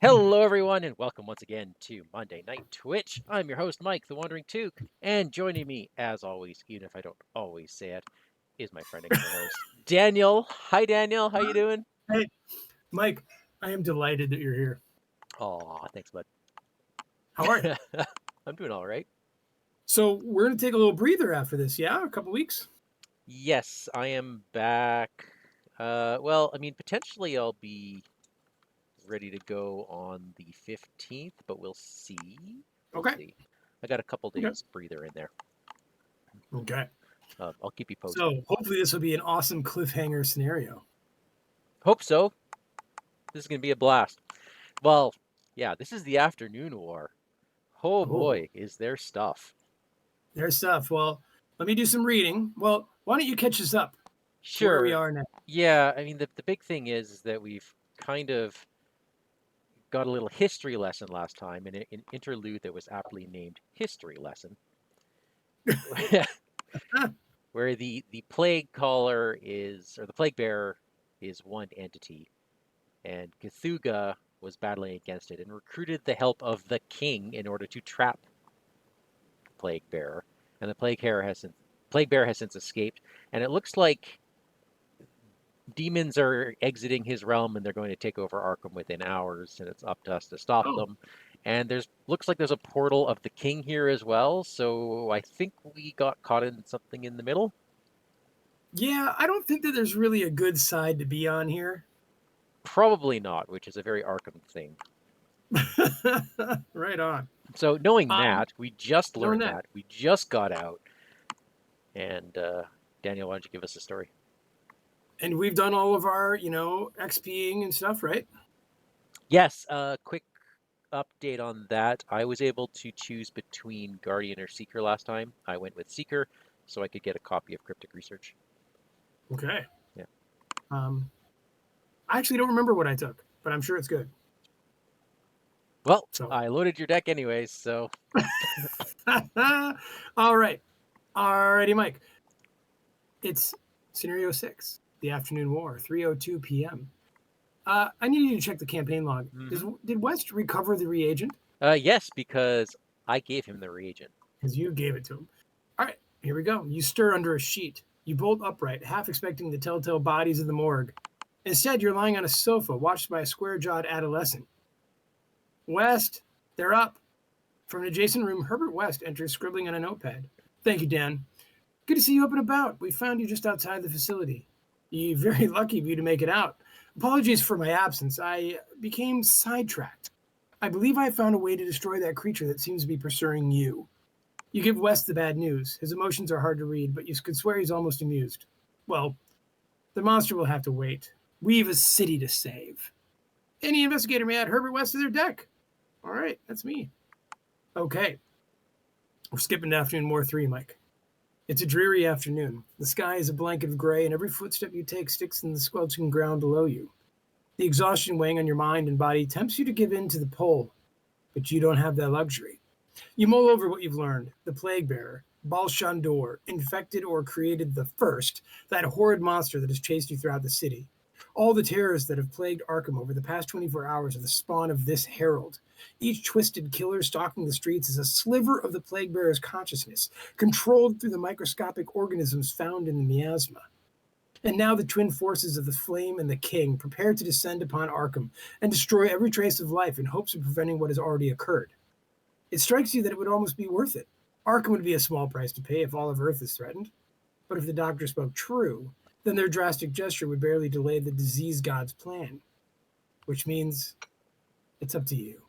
Hello, everyone, and welcome once again to Monday Night Twitch. I'm your host, Mike, the WanderingTook, and joining me, as always, even if I don't always say it, is my friend and co-host, Daniel. Hi, Daniel. How you doing? Hey, Mike, I am delighted that you're here. Aw, thanks, bud. How are you? I'm doing all right. So we're going to take a little breather after this, yeah? A couple weeks? Yes, I am back. Well, I mean, potentially I'll be ready to go on the 15th, but we'll see. We'll Okay. see. I got a couple Okay. days breather in there. Okay. I'll keep you posted. So hopefully this will be an awesome cliffhanger scenario. Hope so. This is going to be a blast. Well, yeah, this is the afternoon war. Oh Oh, boy, is there stuff. there's stuff. Well, let me do some reading. Well, why don't you catch us up to where we Sure. are now? Yeah, I mean, the big thing is that we've kind of got a little history lesson last time in an interlude that was aptly named History Lesson, where the plague caller is, or the plague bearer is one entity, and Cthulhu was battling against it and recruited the help of the king in order to trap the plague bearer. And the plague bearer has since escaped, and it looks like demons are exiting his realm and they're going to take over Arkham within hours, and it's up to us to stop Oh, them. And there's looks like there's a portal of the king here as well, so I think we got caught in something in the middle. yeah, I don't think that there's really a good side to be on here. Probably not, which is a very Arkham thing. Right on. So knowing Um, that, we just knowing learned that. that, we just got out, and Daniel, why don't you give us a story? And we've done all of our, XPing and stuff, right? Yes, quick update on that. I was able to choose between Guardian or Seeker last time. I went with Seeker so I could get a copy of Cryptic Research. Okay. Yeah. Um, I actually don't remember what I took, but I'm sure it's good. Well, So, I loaded your deck anyways, so all right. Alrighty, Mike. It's scenario 6, the afternoon war, 3:02 p.m. I need you to check the campaign log. Did West recover the reagent? yes, because I gave him the reagent. Because you gave it to him. All right, here we go. You stir under a sheet. You bolt upright, half expecting the telltale bodies of the morgue. Instead, you're lying on a sofa, watched by a square-jawed adolescent. West, they're up. From an adjacent room, Herbert West enters, scribbling on a notepad. Thank you, Dan. Good to see you up and about. We found you just outside the facility. You're very lucky of you to make it out. Apologies for my absence. I became sidetracked. I believe I found a way to destroy that creature that seems to be pursuing you. You give West the bad news. His emotions are hard to read, but you could swear he's almost amused. Well, the monster will have to wait. We've a city to save. Any investigator may add Herbert West to their deck. All right, that's me. Okay, we're skipping to afternoon war 3, Mike. It's a dreary afternoon. The sky is a blanket of gray, and every footstep you take sticks in the squelching ground below you. The exhaustion weighing on your mind and body tempts you to give in to the pull, but you don't have that luxury. You mull over what you've learned. The Plaguebearer, Balshandor, infected or created the first, that horrid monster that has chased you throughout the city. All the terrors that have plagued Arkham over the past 24 hours are the spawn of this herald. Each twisted killer stalking the streets is a sliver of the Plaguebearer's consciousness, controlled through the microscopic organisms found in the miasma. And now the twin forces of the Flame and the King prepare to descend upon Arkham and destroy every trace of life in hopes of preventing what has already occurred. It strikes you that it would almost be worth it. Arkham would be a small price to pay if all of Earth is threatened. But if the doctor spoke true, then their drastic gesture would barely delay the disease god's plan. Which means it's up to you.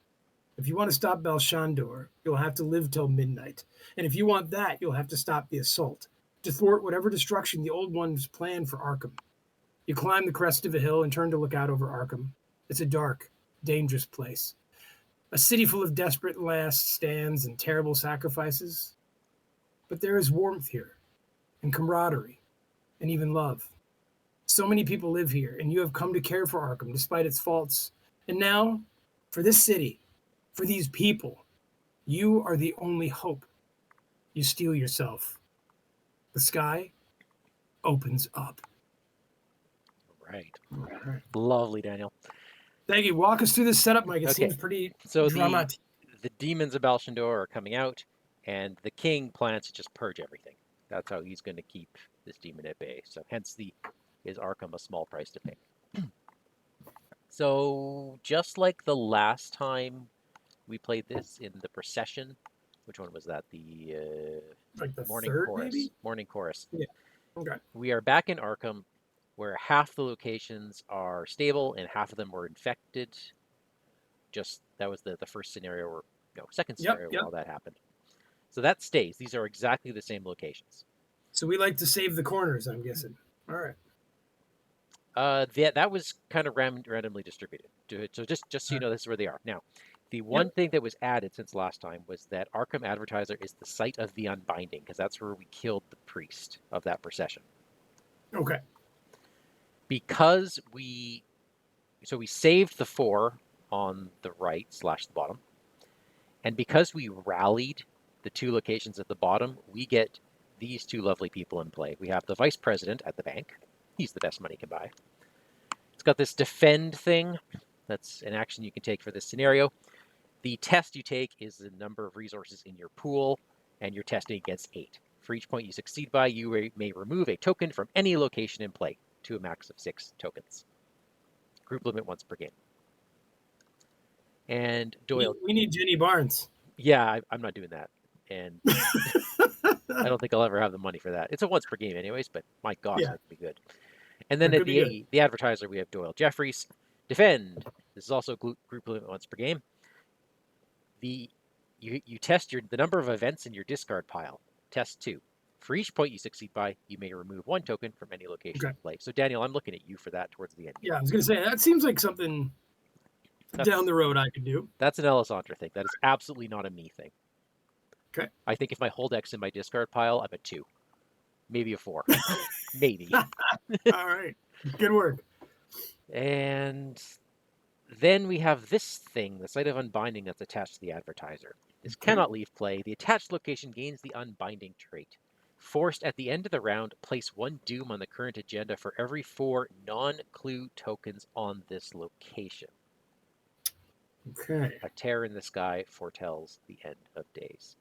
If you want to stop Belshandor, you'll have to live till midnight. And if you want that, you'll have to stop the assault, to thwart whatever destruction the Old Ones plan for Arkham. You climb the crest of a hill and turn to look out over Arkham. It's a dark, dangerous place. A city full of desperate last stands and terrible sacrifices. But there is warmth here, and camaraderie, and even love. So many people live here, and you have come to care for Arkham despite its faults. And now, for this city, for these people, you are the only hope. You steel yourself. The sky opens up. Right. All right. Lovely, Daniel. Thank you. Walk us through this setup, Mike. It Okay, seems pretty so dramatic. the demons of Balshandor are coming out, and the king plans to just purge everything. That's how he's going to keep this demon at bay. So hence is Arkham a small price to pay. So just like the last time we played this in the procession, which one was that? The Like the morning third, chorus. maybe? Morning chorus. Yeah. Okay. We are back in Arkham, where half the locations are stable and half of them were infected. Just that was the first scenario, or no, second scenario where all that happened. So that stays. These are exactly the same locations. So we like to save the corners, I'm guessing. All right. That was kind of randomly distributed. So just so you know, this is where they are now. The one thing that was added since last time was that Arkham Advertiser is the site of the unbinding, because that's where we killed the priest of that procession. Okay. Because we saved the 4 on the right / the bottom, and because we rallied the 2 locations at the bottom, we get these 2 lovely people in play. We have the vice president at the bank. He's the best money can buy. It's got this defend thing. That's an action you can take for this scenario. The test you take is the number of resources in your pool, and you're testing against 8. For each point you succeed by, you may remove a token from any location in play to a max of 6 tokens. Group limit once per game. And Doyle... We need Jenny Barnes. Yeah, I'm not doing that. And I don't think I'll ever have the money for that. It's a once per game anyways, but my gosh, that could be good. And then at the advertiser, we have Doyle Jeffries. Defend. This is also group limit once per game. You test the number of events in your discard pile. Test 2. For each point you succeed by, you may remove 1 token from any location in play. So Daniel, I'm looking at you for that towards the end. Yeah, I was going to say, that seems like something down the road I could do. That's an Alessandra thing. That is absolutely not a me thing. Okay. I think if my Holdex in my discard pile, I'm a 2. Maybe a 4. Maybe. All right. Good work. And then we have this thing, the site of unbinding that's attached to the advertiser. This cannot leave play. The attached location gains the unbinding trait. Forced at the end of the round, place 1 doom on the current agenda for every 4 non-clue tokens on this location. Okay. A tear in the sky foretells the end of days.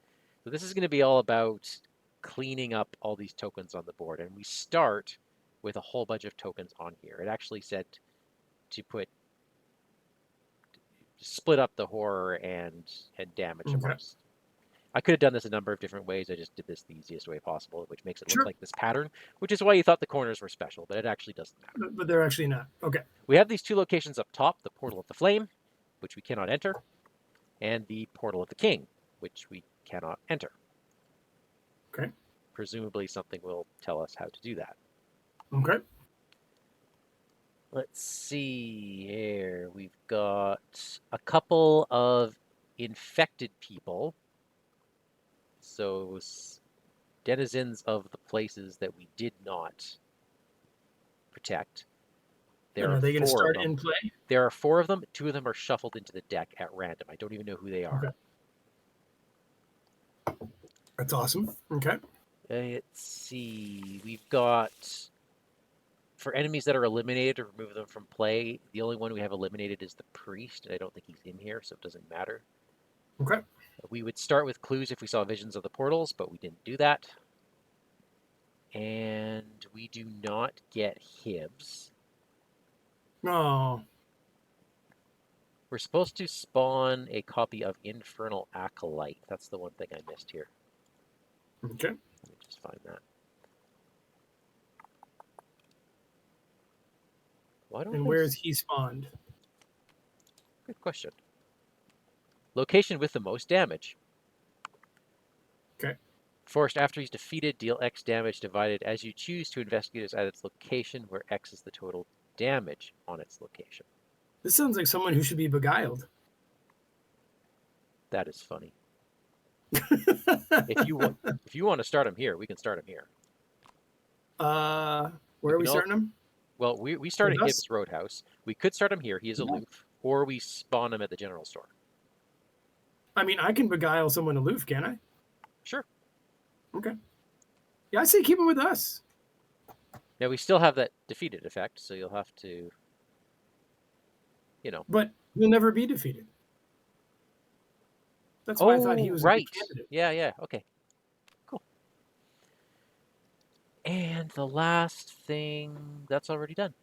So this is going to be all about cleaning up all these tokens on the board. And we start with a whole bunch of tokens on here. It actually said to split up the horror and damage amongst. I could have done this a number of different ways. I just did this the easiest way possible, which makes it look like this pattern, which is why you thought the corners were special, but it actually doesn't matter. But they're actually not. Okay. We have these 2 locations up top, the Portal of the Flame, which we cannot enter, and the Portal of the King, which we cannot enter. Okay. Presumably something will tell us how to do that. Okay. Let's see here. We've got a couple of infected people. So denizens of the places that we did not protect. Are they going to start in play? There are 4 of them. 2 of them are shuffled into the deck at random. I don't even know who they are. Okay. That's awesome. Okay. Let's see. We've got, for enemies that are eliminated, to remove them from play, the only one we have eliminated is the priest, and I don't think he's in here, so it doesn't matter. Okay. We would start with clues if we saw visions of the portals, but we didn't do that. And we do not get Hibs. No. We're supposed to spawn a copy of Infernal Acolyte. That's the one thing I missed here. Okay. Let me just find that. And where is he spawned? Good question. Location with the most damage. Okay. Forced after he's defeated, deal X damage divided as you choose to investigate it at its location, where X is the total damage on its location. This sounds like someone who should be beguiled. That is funny. If you want to start him here, we can start him here. Where are we starting him? Well, we start at Hibbs Roadhouse. We could start him here. He is aloof. Or we spawn him at the general store. I mean, I can beguile someone aloof, can I? Sure. Okay. Yeah, I say keep him with us. Now, we still have that defeated effect, so you'll have to... you know. But he'll never be defeated. That's why I thought he Oh, was a good right. candidate. Yeah, yeah. Okay, cool. And the last thing, that's already done.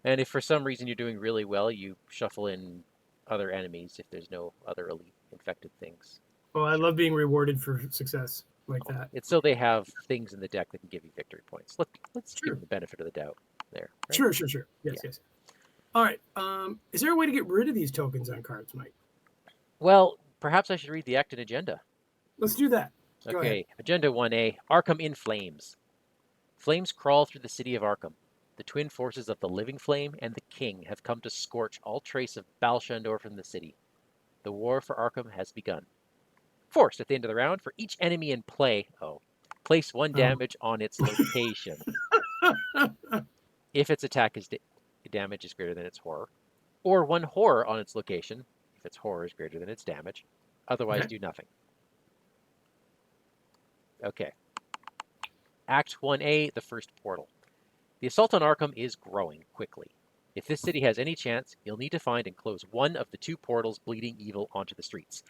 And if for some reason you're doing really well, you shuffle in other enemies if there's no other elite infected things. Well, I Sure. love being rewarded for success like Oh, that. it's so they have things in the deck that can give you victory points. Let's give Sure. them the benefit of the doubt there, right? Sure, sure, sure. Yes, Yeah. yes. All right. Is there a way to get rid of these tokens on cards, Mike? Well, perhaps I should read the active agenda. Let's do that. Go ahead. Okay, Agenda 1A, Arkham in Flames. Flames crawl through the city of Arkham. The twin forces of the Living Flame and the King have come to scorch all trace of Balshandor from the city. The war for Arkham has begun. Forced at the end of the round, for each enemy in play, place 1 Oh. damage on its location. If its attack is damage is greater than its horror, or 1 horror on its location, if its horror is greater than its damage. Otherwise, Okay. do nothing. Okay. Act 1A, the first portal. The assault on Arkham is growing quickly. If this city has any chance, you'll need to find and close one of the 2 portals bleeding evil onto the streets.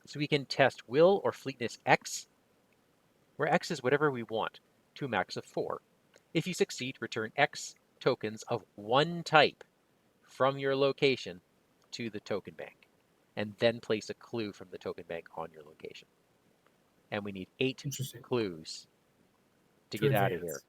So we can test Will or Fleetness X, where X is whatever we want, to a max of 4. If you succeed, return X tokens of 1 type from your location to the token bank, and then place a clue from the token bank on your location. And we need 8 Interesting. clues to To get out of here. advance.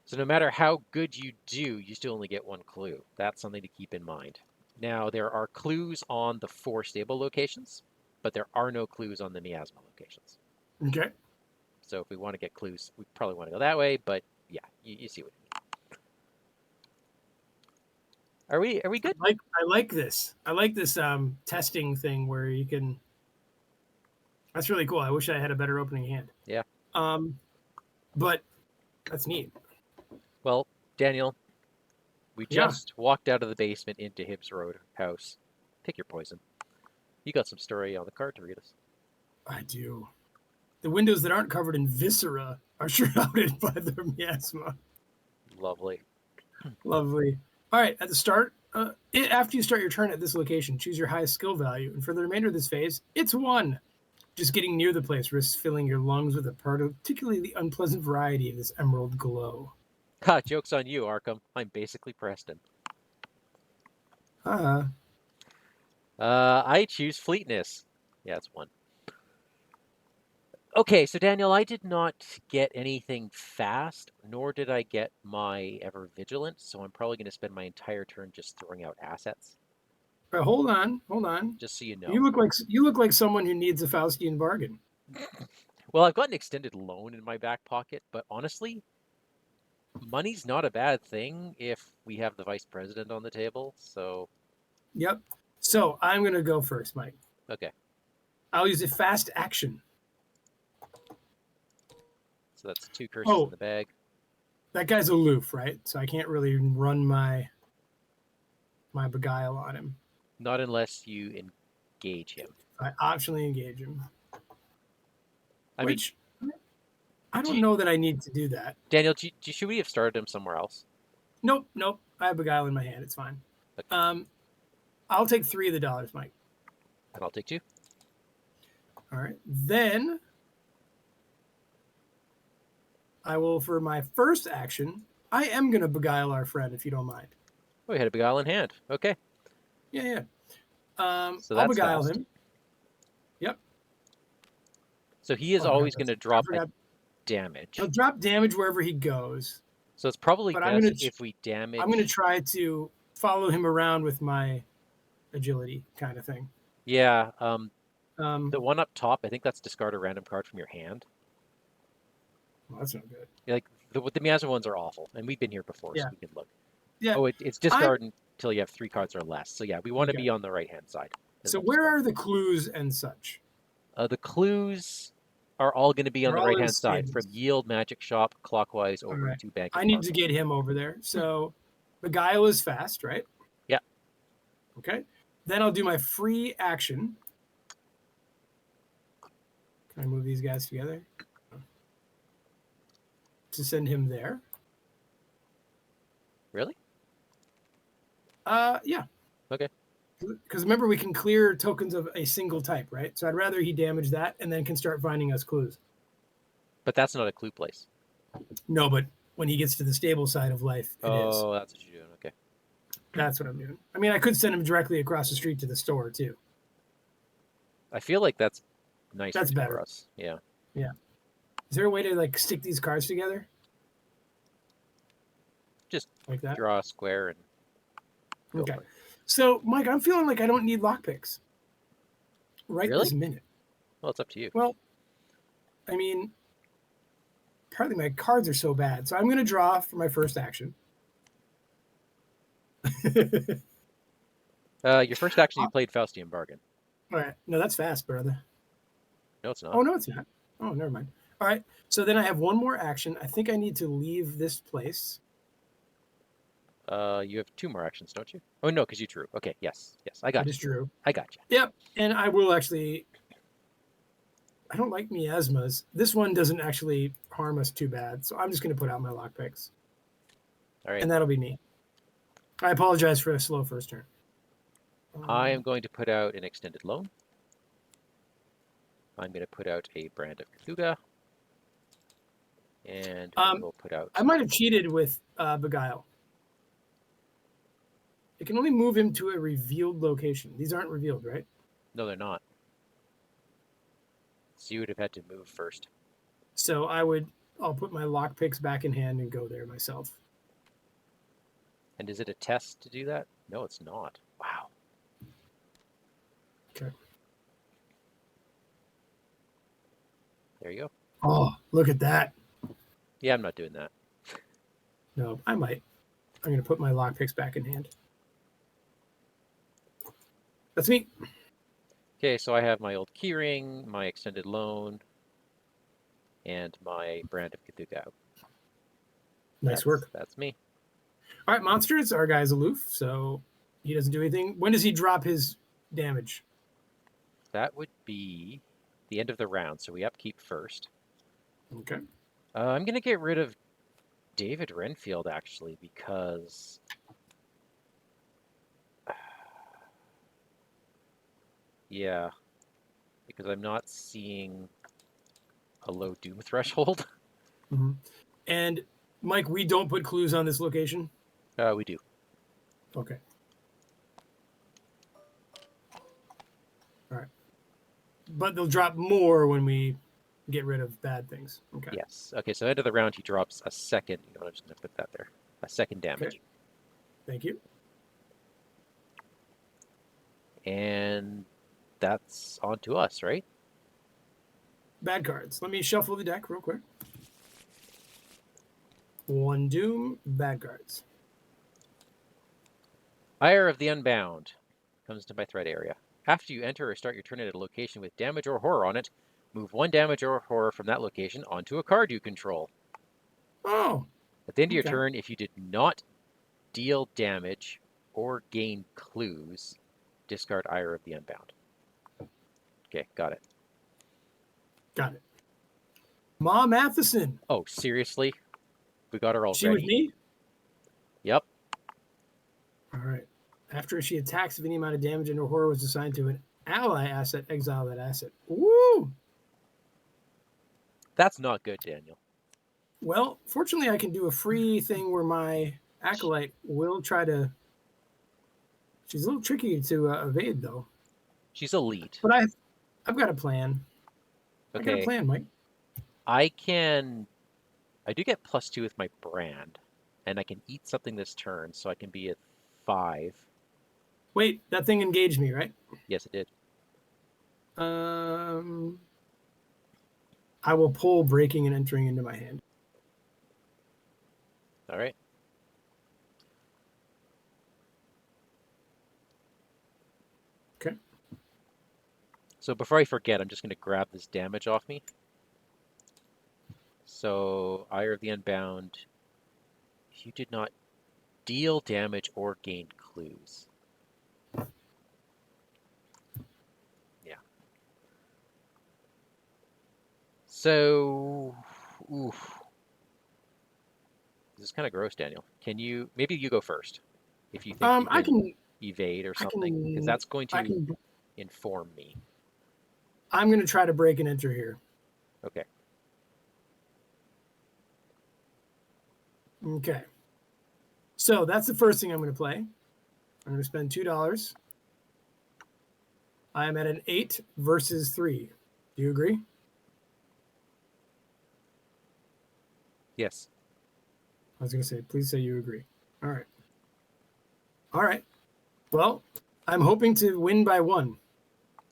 So no matter how good you do, you still only get 1 clue. That's something to keep in mind. Now, there are clues on the 4 stable locations, but there are no clues on the miasma locations. Okay. So if we want to get clues, we probably want to go that way, but yeah, you see what I mean. Are we good? I like this. I like this testing thing where you can. That's really cool. I wish I had a better opening hand. Yeah. But that's neat. Well, Daniel, we Yeah, just walked out of the basement into Hibbs Road house. Pick your poison. You got some story on the card to read us. I do. The windows that aren't covered in viscera are shrouded by their miasma. Lovely. Lovely. All right, at the start, after you start your turn at this location, choose your highest skill value, and for the remainder of this phase, it's 1. Just getting near the place risks filling your lungs with a particularly the unpleasant variety of this emerald glow. Ha, joke's on you, Arkham. I'm basically Preston. Uh, I choose Fleetness. Yeah, it's 1. Okay, so Daniel, I did not get anything fast, nor did I get my ever vigilant, so I'm probably going to spend my entire turn just throwing out assets, but hold on, hold on. just so you know. You look like someone who needs a Faustian bargain. Well, I've got an extended loan in my back pocket, but honestly, money's not a bad thing if we have the vice president on the table, so Yep. So I'm gonna go first, Mike. okay. I'll use a fast action. So that's 2 curses in Oh, the bag. that guy's aloof, right? So I can't really run my beguile on him. Not unless you engage him. I optionally engage him. I mean, Which I do don't you, know that I need to do that. Daniel, should we have started him somewhere else? Nope, nope. I have beguile in my hand. It's fine. Okay. I'll take 3 of the dollars, Mike. And I'll take 2. All right. Then I will, for my first action, I am gonna beguile our friend, if you don't mind. Oh, we had a beguile in hand. Okay. Yeah, yeah. So I'll that's beguile fast. him. Yep. So he is Oh, I always forgot going to this. I drop a forgot. damage. He'll drop damage wherever he goes, So it's probably but best if we I'm gonna damage. try to follow him around with my agility kind of thing. Yeah, the Um, one up top, I think that's discard a random card from your hand. well, that's not good. Like the miasma ones are awful, and we've been here before, so Yeah, we can look. yeah. Oh, it's I discard until you have 3 cards or less. So yeah, we want to okay. be on the right hand side. So where are the clues and such? The clues are all going to be on They're the all right in hand side, from skins. Yield, Magic Shop, clockwise All over right. to Bank I and need to Parcel. get him over there. So beguile is fast, right? Yeah. Okay. Then I'll do my free action. Can I move these guys together? To send him there. Really? Yeah. Okay. Because remember, we can clear tokens of a single type, right? So I'd rather he damage that and then can start finding us clues. But that's not a clue place. No, but when he gets to the stable side of life, it is. Oh, that's what you're doing. Okay. That's what I'm doing. I mean, I could send him directly across the street to the store too. I feel like that's nicer That's for better. us. Yeah. Yeah. Is there a way to like stick these cards together Just like that? draw a square and go Okay. for it. So, Mike, I'm feeling like I don't need lockpicks right Really? this minute. Well, it's up to you. Well, I mean, partly my cards are so bad, so I'm going to draw for my first action. Your first action, you played Faustian Bargain. All right. No, that's fast, brother. No, it's not. Oh, no, it's not. Oh, never mind. All right. So then I have one more action. I think I need to leave this place. You have 2 more actions, don't you? Oh no, because you drew. Okay, yes, I I got just you. drew. I got you. Yep. And I will actually. I don't like miasmas. This one doesn't actually harm us too bad, so I'm just going to put out my lockpicks. All right. And that'll be neat. I apologize for a slow first turn. I am going to put out an extended loan. I'm going to put out a brand of Cthulhu. And we will put out... I might have cheated with Beguile. It can only move him to a revealed location. These aren't revealed, right? No, they're not. So you would have had to move first. So I'll put my lockpicks back in hand and go there myself. And is it a test to do that? No, it's not. Wow. Okay. There you go. Oh, look at that. Yeah, I'm not doing that. No, I might. I'm going to put my lockpicks back in hand. That's me. Okay, so I have my old keyring, my extended loan, and my brand of Cthulhu. Nice work. That's me. All right, monsters. Our guy's aloof, so he doesn't do anything. When does he drop his damage? That would be the end of the round, so we upkeep first. Okay. I'm going to get rid of David Renfield, actually, because... yeah, because I'm not seeing a low doom threshold. Mm-hmm. And, Mike, we don't put clues on this location? We do. Okay. All right. But they'll drop more when we get rid of bad things. Okay. Yes. Okay, so end of the round, he drops a second. You know what, I'm just going to put that there. A second damage. Okay. Thank you. And that's on to us, right? Bad cards. Let me shuffle the deck real quick. 1 doom, bad cards. Ire of the Unbound comes to my threat area. After you enter or start your turn at a location with damage or horror on it, move 1 damage or horror from that location onto a card you control. Oh. At the end of your Okay. turn, if you did not deal damage or gain clues, discard Ire of the Unbound. Okay, got it. Got it. Ma Matheson. Oh, seriously? We got her already? She with me? Yep. All right. After she attacks, if any amount of damage and or horror was assigned to an ally asset, exile that asset. Woo! That's not good, Daniel. Well, fortunately, I can do a free thing where my acolyte will try to. She's a little tricky to evade, though. She's elite. But I've got a plan. Okay. I got a plan, Mike. I do get +2 with my brand, and I can eat something this turn, so I can be at 5. Wait, that thing engaged me, right? Yes, it did. I will pull breaking and entering into my hand. All right. Okay. So before I forget, I'm just going to grab this damage off me. So, Ire of the Unbound, you did not deal damage or gain clues. Yeah. So, oof. This is kind of gross, Daniel. Maybe you go first. if you think you I can can, evade or I something, because can, that's going I to can. inform me. I'm going to try to break and enter here. Okay. Okay. So that's the first thing I'm going to play. I'm going to spend $2. I am at an 8 versus 3. Do you agree? Yes. I was going to say, please say you agree. All right. All right. Well, I'm hoping to win by 1.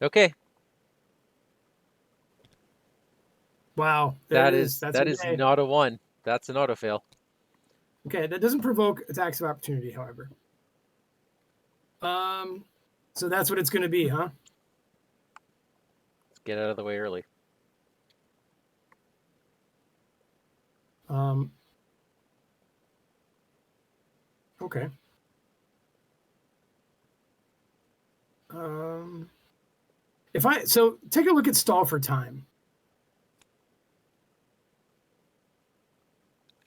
Okay. Wow. There it is. That's that is okay. not a 1. That's an auto fail. Okay. That doesn't provoke attacks of opportunity, however. So that's what it's going to be, huh? Let's get out of the way early. Okay. So take a look at stall for time.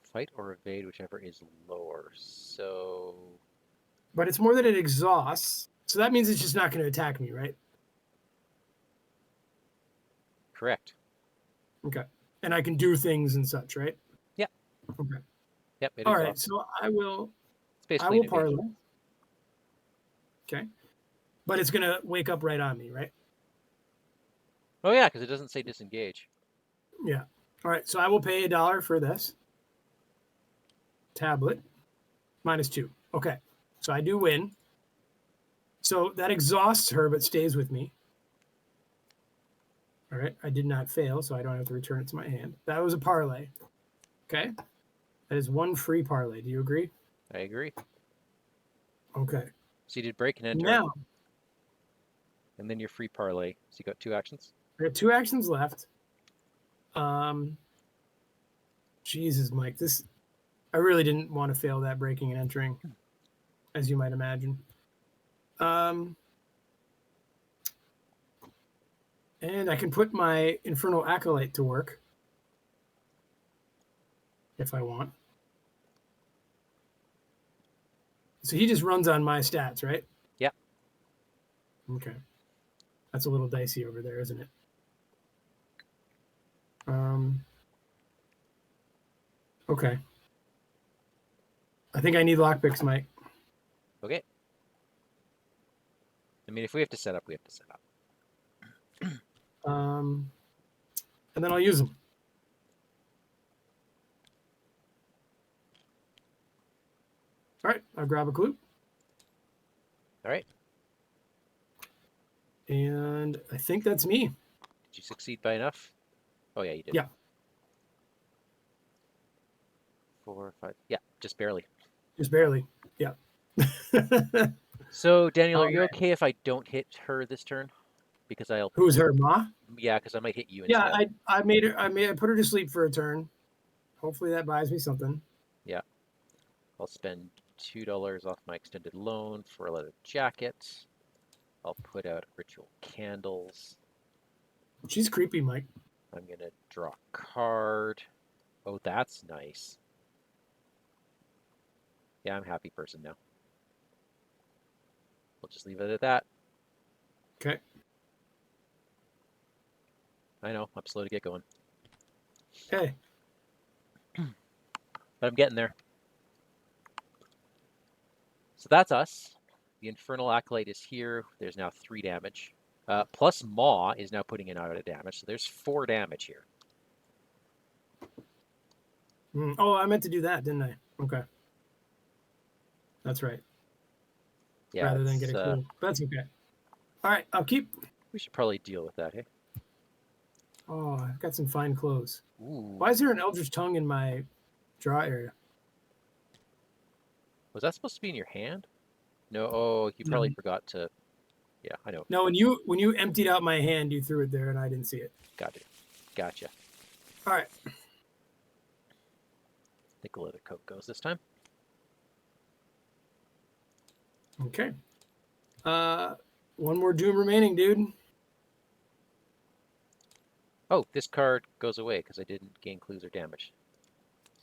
Fight or evade, whichever is lower. So But it's more that it exhausts. So that means it's just not going to attack me, right? correct. Okay. And I can do things and such, right? Yep. Okay. Yep. It All right. exhausts. So It's I basically will an evasion. parlay. Okay. But it's going to wake up right on me, right? Oh yeah, because it doesn't say disengage. Yeah. All right. So I will pay $1 for this tablet. -2. Okay. So I do win. So that exhausts her, but stays with me. All right. I did not fail, so I don't have to return it to my hand. That was a parlay. Okay. That is 1 free parlay. Do you agree? I agree. Okay. So you did break and enter, Now, and then your free parlay. So you got 2 actions. I got 2 actions left. Jesus, Mike, I really didn't want to fail that breaking and entering, as you might imagine. And I can put my Infernal Acolyte to work if I want. So he just runs on my stats, right? Yep. Okay. That's a little dicey over there, isn't it? Okay. I think I need lockpicks, Mike. Okay. I mean, if we have to set up, we have to set up. And then I'll use them. All right. I'll grab a clue. All right. And I think that's me. Did you succeed by enough? Oh yeah, you did. Yeah. 4, 5. Yeah, just barely. Just barely. Yeah. So Daniel, are you Right. okay if I don't hit her this turn? Because I'll. Who's her, Ma? Yeah, because I might hit you Yeah, instead. I put her to sleep for a turn. Hopefully that buys me something. Yeah. I'll spend $2 off my extended loan for a leather jacket. I'll put out ritual candles. She's creepy, Mike. I'm gonna draw a card. Oh, that's nice. Yeah, I'm a happy person now. We'll just leave it at that. Okay. I know, I'm slow to get going. Hey. But I'm getting there. So that's us. The Infernal Acolyte is here. There's now 3 damage. Plus Maw is now putting in out of damage, so there's 4 damage here. Oh, I meant to do that, didn't I? Okay. That's right. Yeah, Rather than get a clue. That's okay. All right, I'll keep. We should probably deal with that, hey? Oh, I've got some fine clothes. Ooh. Why is there an Eldritch Tongue in my draw area? Was that supposed to be in your hand? No, oh, you probably forgot to... Yeah, I know. No, when you emptied out my hand, you threw it there, and I didn't see it. Got it. Gotcha. All right. I think a leather coat goes this time. Okay. One more doom remaining, dude. Oh, this card goes away because I didn't gain clues or damage.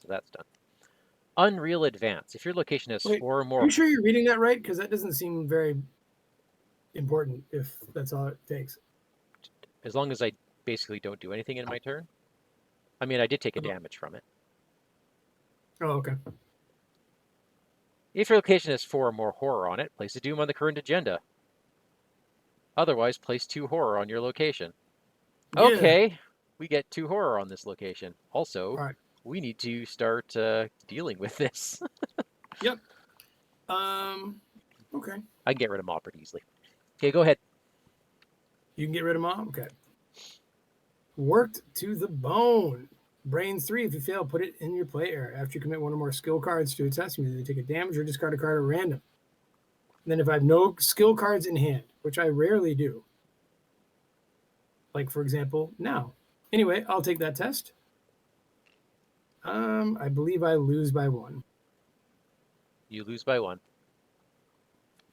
So that's done. Unreal Advance. If your location has Wait, 4 or are you more, sure you're reading that right? Because that doesn't seem very important if that's all it takes. as long as I basically don't do anything in my turn. I mean, I did take a Oh, damage from it. okay. If your location has 4 or more horror on it, place a doom on the current agenda. Otherwise, place 2 horror on your location. Yeah. Okay, we get 2 horror on this location. Also, All right. we need to start dealing with this. Yep. Okay. I can get rid of Maw pretty easily. Okay, go ahead. You can get rid of Mom? Okay. Worked to the bone. Brains 3. If you fail, put it in your play area. After you commit one or more skill cards to a test, you either take a damage or discard a card at random. And then if I have no skill cards in hand, which I rarely do, like for example, now. Anyway, I'll take that test. I believe I lose by 1. You lose by 1.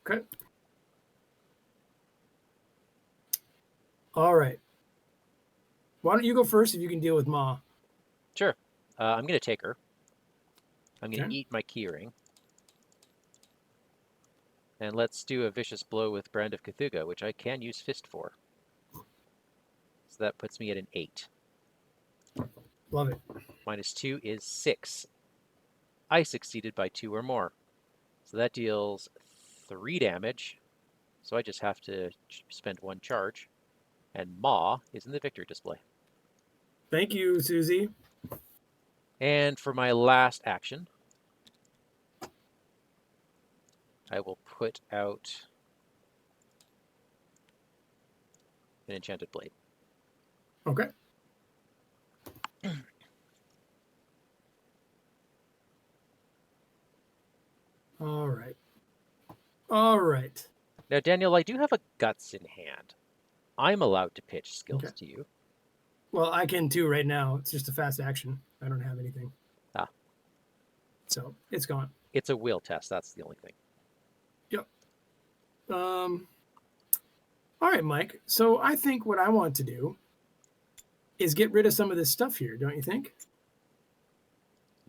Okay. All right. Why don't you go first if you can deal with Ma? Sure. I'm going to take her. I'm going to Okay. eat my keyring. And let's do a vicious blow with Brand of Cthulhu, which I can use Fist for. So that puts me at an 8. Love it. Minus 2 is 6. I succeeded by 2 or more. So that deals 3 damage. So I just have to spend 1 charge. And Maw is in the victory display. Thank you, Susie. And for my last action, I will put out an Enchanted Blade. Okay. All right. All right. Now, Daniel, I do have a Guts in hand. I'm allowed to pitch Okay. skills to you. Well, I can too right now. It's just a fast action. I don't have anything. Ah. So it's gone. It's a will test. That's the only thing. Yep. All right, Mike. So I think what I want to do is get rid of some of this stuff here, don't you think?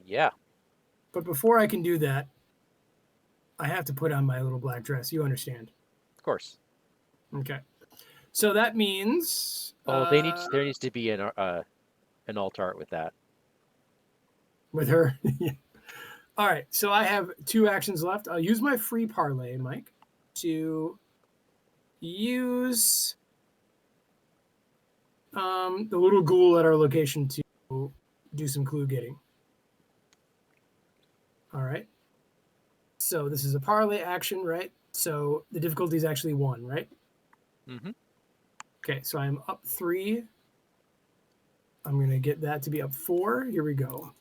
Yeah. But before I can do that, I have to put on my little black dress. You understand? Of course. Okay. So that means Oh, there needs to be an alt art with that. with her. All right. So I have 2 actions left. I'll use my free parlay, Mike, to use the little ghoul at our location to do some clue getting. All right. So this is a parlay action, right? So the difficulty is actually 1, right? Mm-hmm. Okay, so I'm up 3. I'm going to get that to be up 4. Here we go.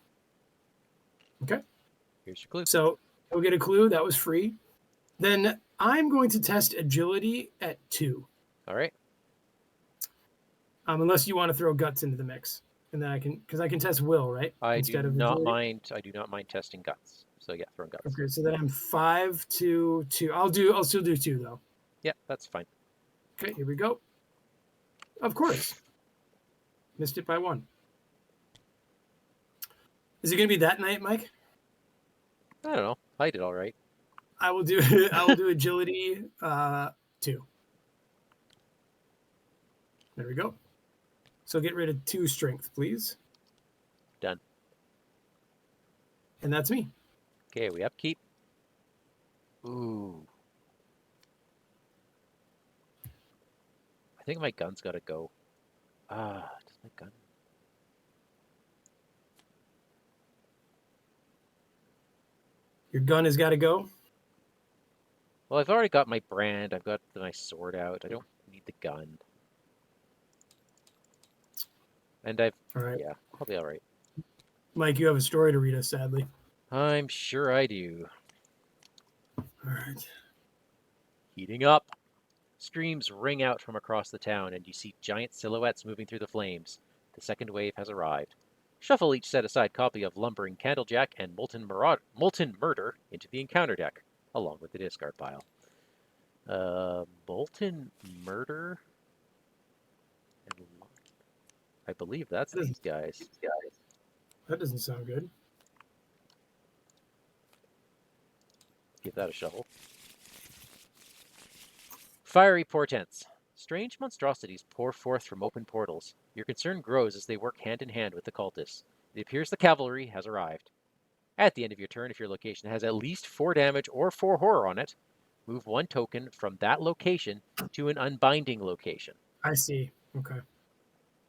Okay. Here's your clue. So we'll get a clue. That was free. Then I'm going to test agility at 2. All right. Unless you want to throw guts into the mix. And then I can, because I can test will, right? I Instead do of not agility. mind. I do not mind testing guts. So yeah, throwing guts. Okay, so then I'm 5 to 2. I'll still do 2 though. Yeah, that's fine. Okay, here we go. Of course. Missed it by 1. Is it going to be that night, Mike? I don't know. I did all right. I will do agility 2. There we go. So get rid of 2 strength, please. Done. And that's me. Okay, we upkeep. Ooh. I think my gun's got to go. Does my gun? Your gun has got to go. Well, I've already got my brand. I've got the nice sword out. I don't need the gun. And All right. yeah, I'll be all right. Mike, you have a story to read us, sadly. I'm sure I do. All right. Heating up. Screams ring out from across the town, and you see giant silhouettes moving through the flames. The second wave has arrived. Shuffle each set-aside copy of Lumbering Candlejack and Molten Murder into the encounter deck, along with the discard pile. Molten Murder? And I believe that's these guys. That doesn't sound good. Give that a shovel. Fiery portents. Strange monstrosities pour forth from open portals. Your concern grows as they work hand in hand with the cultists. It appears the cavalry has arrived. At the end of your turn, if your location has at least 4 damage or 4 horror on it, move 1 token from that location to an unbinding location. I see. Okay.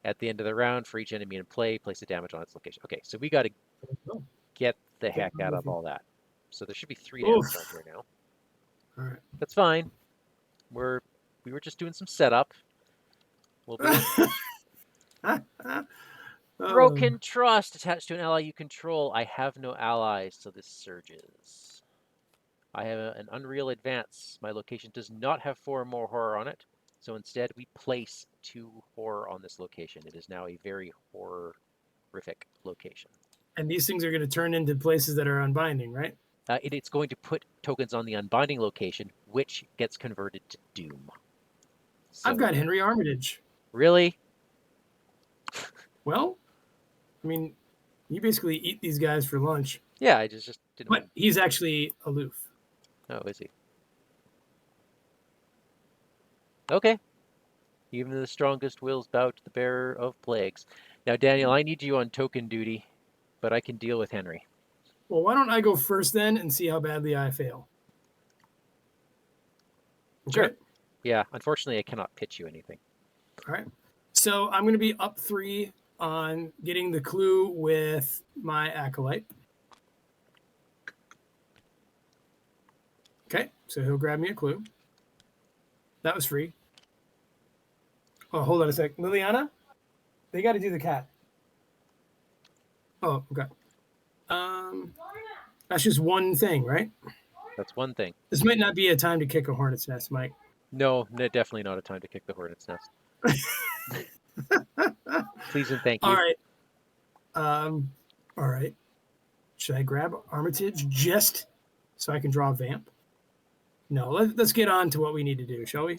At the end of the round, for each enemy in play, place a damage on its location. Okay, so we got to get the heck out of all that. So there should be 3 damage on here now. All right. That's fine. We were just doing some setup. We'll do it. Broken trust attached to an ally you control. I have no allies, so this surges. I have an unreal advance. My location does not have 4 or more horror on it, so instead we place 2 horror on this location. It is now a very horrific location. And these things are going to turn into places that are unbinding, right? It's going to put tokens on the unbinding location, which gets converted to doom. So, I've got Henry Armitage. Really? Well, I mean, you basically eat these guys for lunch. Yeah, I just didn't. But he's actually aloof. Oh, is he? Okay. Even the strongest wills bow to the bearer of plagues. Now, Daniel, I need you on token duty, but I can deal with Henry. Well, why don't I go first then and see how badly I fail? Okay? Sure. Yeah, unfortunately, I cannot pitch you anything. All right. So I'm going to be up 3 on getting the clue with my acolyte. Okay, so he'll grab me a clue. That was free. Oh, hold on a sec. Liliana, they got to do the cat. Oh, okay. That's just one thing, right? That's one thing. This might not be a time to kick a hornet's nest, Mike. No, definitely not a time to kick the hornet's nest. Please and thank you. All right. All right. Should I grab Armitage just so I can draw a vamp? No, let's get on to what we need to do, shall we?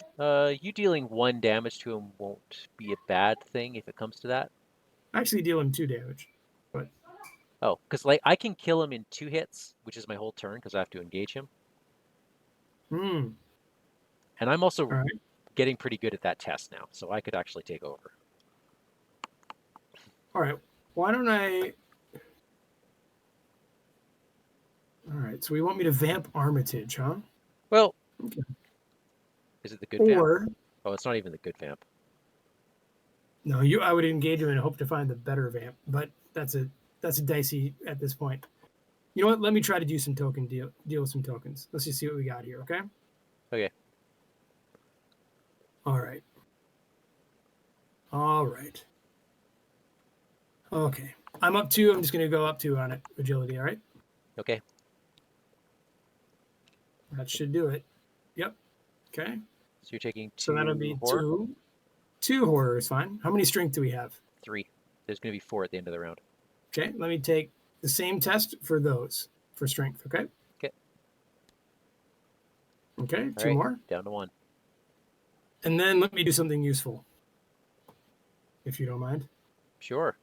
You dealing 1 damage to him won't be a bad thing if it comes to that. I actually deal him 2 damage, but oh, because like I can kill him in 2 hits, which is my whole turn because I have to engage him. And I'm also getting pretty good at that test now, so I could actually take over. All right. Why don't I? All right. So we want me to vamp Armitage, huh? Well, okay. Is it the good vamp? Oh, it's not even the good vamp. No, I would engage him and hope to find the better vamp, but that's a dicey at this point. You know what? Let me try to do some deal with some tokens. Let's just see what we got here, okay? Okay. All right. All right. Okay. I'm up 2. I'm just going to go up 2 on it. Agility, all right? Okay. That should do it. Yep. Okay. So you're taking 2 So that'll be horror? 2. 2 horror is fine. How many strength do we have? 3. There's going to be 4 at the end of the round. Okay. Let me take the same test for those, for strength, okay? Okay. Okay, 2 more. Down to 1. And then let me do something useful, if you don't mind. Sure.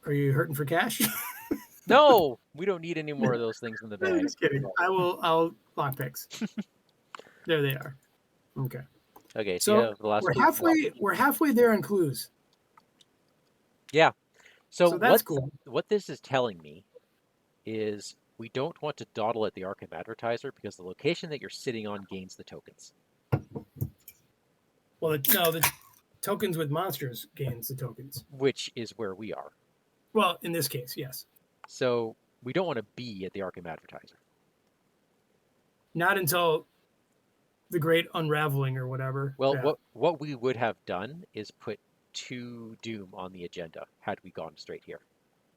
Are you hurting for cash? No, we don't need any more of those things in the bag. I'm just kidding. I'll lockpicks. There they are. Okay. Okay. So the last we're halfway there on clues. Yeah. So that's cool. What this is telling me is we don't want to dawdle at the Arkham Advertiser because the location that you're sitting on gains the tokens. Well, the tokens with monsters gains the tokens. Which is where we are. Well, in this case, yes. So we don't want to be at the Arkham Advertiser. Not until the great unraveling or whatever. Well, what we would have done is put 2 Doom on the agenda had we gone straight here.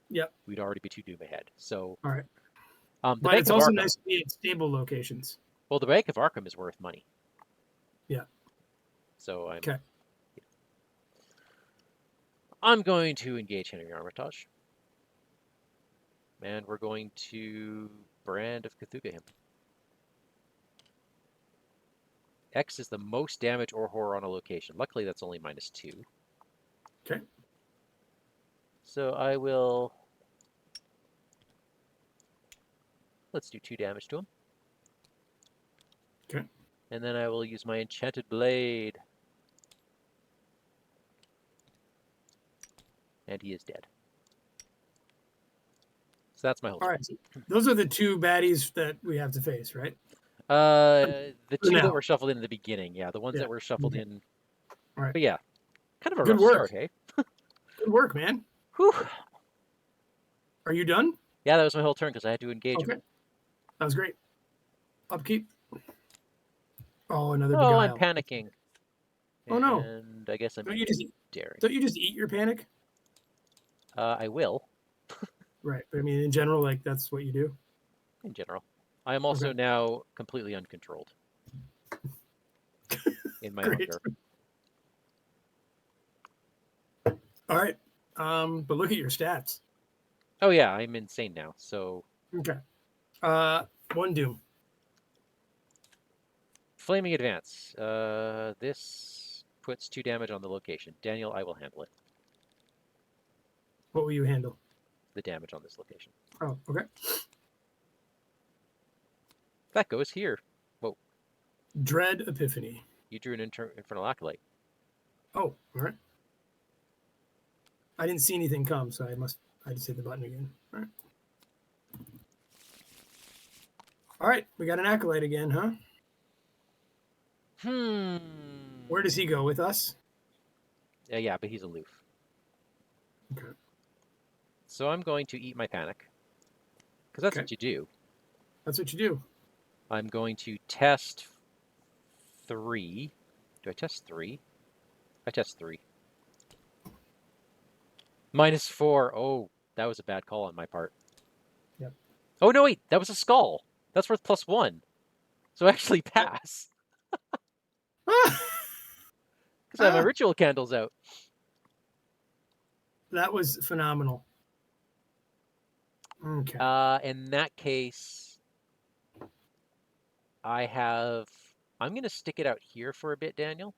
Yep. We'd already be 2 Doom ahead. So. All right. But it's also nice to be at stable locations. Well, the Bank of Arkham is worth money. Yeah. So Okay. I'm going to engage Henry Armitage. And we're going to Brand of Cthulhu him. X is the most damage or horror on a location. Luckily, that's only -2. Okay. So I will Let's do 2 damage to him. Okay. And then I will use my enchanted blade. And he is dead. So that's my whole All turn. right. So those are the 2 baddies that we have to face, right? The For 2 that now. were shuffled in the beginning, yeah. The ones Yeah. that were shuffled Okay. in. All right. But yeah, kind of a Good rough work. start, hey? Good work, man. Whew. Are you done? Yeah, that was my whole turn because I had to engage him. Okay. That was great. Upkeep. Oh, another Oh, I'm beguile. panicking. Oh no. And I guess I'm Don't you just daring. eat your panic? I will, Right. But I mean, in general, like that's what you do. in general. I am also Okay. now completely uncontrolled in my Great. hunger. All right. But look at your stats. Oh yeah, I'm insane now. So Okay. 1 doom. flaming advance. This puts 2 damage on the location. Daniel, I will handle it. What will you handle? The damage on this location. Oh, okay. That goes here. Whoa, Dread Epiphany. you drew an infernal acolyte. Oh, all right. I didn't see anything come, so I just hit the button again. All right. All right. We got an acolyte again, huh? Where does he go with us? Yeah, but he's aloof. Okay. So I'm going to eat my panic. Because that's Okay. what you do. That's what you do. I'm going to test 3. Do I test 3? I test 3. -4. Oh, that was a bad call on my part. Yep. Oh, no, wait. That was a skull. That's worth +1. So actually pass. Because I have my ritual candles out. That was phenomenal. Okay. In that case, I'm going to stick it out here for a bit, Daniel.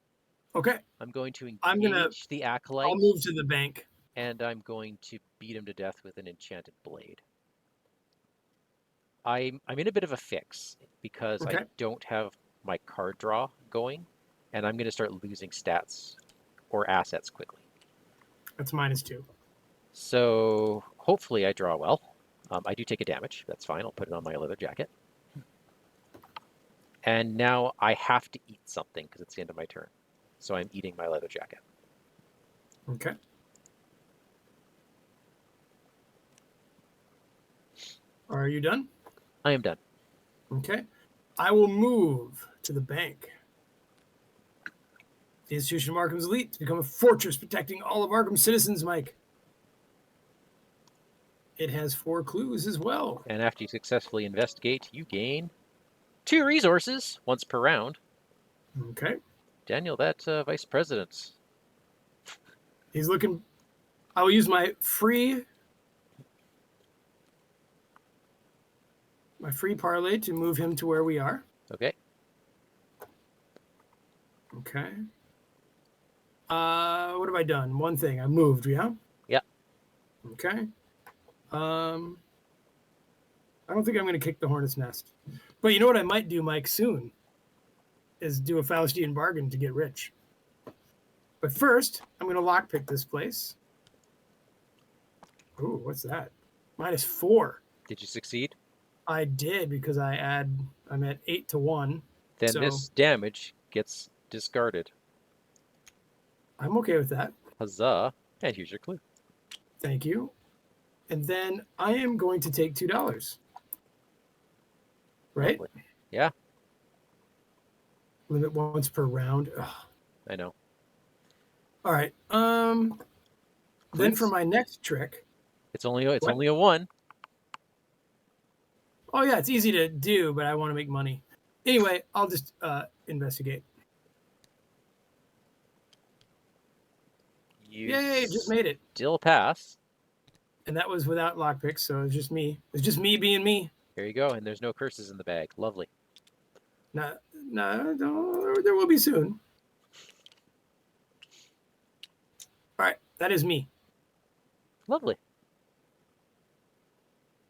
Okay. I'm going to I'm gonna. engage the I'll acolyte, move to the bank. and I'm going to beat him to death with an enchanted blade. I'm in a bit of a fix because I Okay. don't have my card draw going, and I'm going to start losing stats or assets quickly. That's -2. So hopefully I draw well. I do take a damage. That's fine. I'll put it on my leather jacket. And now I have to eat something because it's the end of my turn. So I'm eating my leather jacket. Okay. Are you done? I am done. Okay. I will move to the bank. The institution of Arkham's elite to become a fortress protecting all of Arkham's citizens, Mike. It has 4 clues as well. And after you successfully investigate, you gain 2 resources once per round. Okay. Daniel, that vice president. He's looking. I will use my free parlay to move him to where we are. Okay. Okay. What have I done? One thing. I moved, yeah? Yeah. Okay. I don't think I'm going to kick the hornet's nest. But you know what I might do, Mike, soon? Is do a Faustian bargain to get rich. But first, I'm going to lockpick this place. Ooh, what's that? -4. Did you succeed? I did because I'm at 8 to 1. Then so this damage gets discarded. I'm okay with that. Huzzah. And here's your clue. Thank you. And then I am going to take $2. Right? Lovely. Yeah, Limit once per round. Ugh. I know. All right. Then Clues? for my next trick. It's only a 1. Oh yeah, it's easy to do, but I want to make money. Anyway, I'll just investigate. Yay, just made it. Still pass. And that was without lockpicks, so it's just me. It's just me being me. There you go, and there's no curses in the bag. Lovely. No, there will be soon. All right, that is me. Lovely.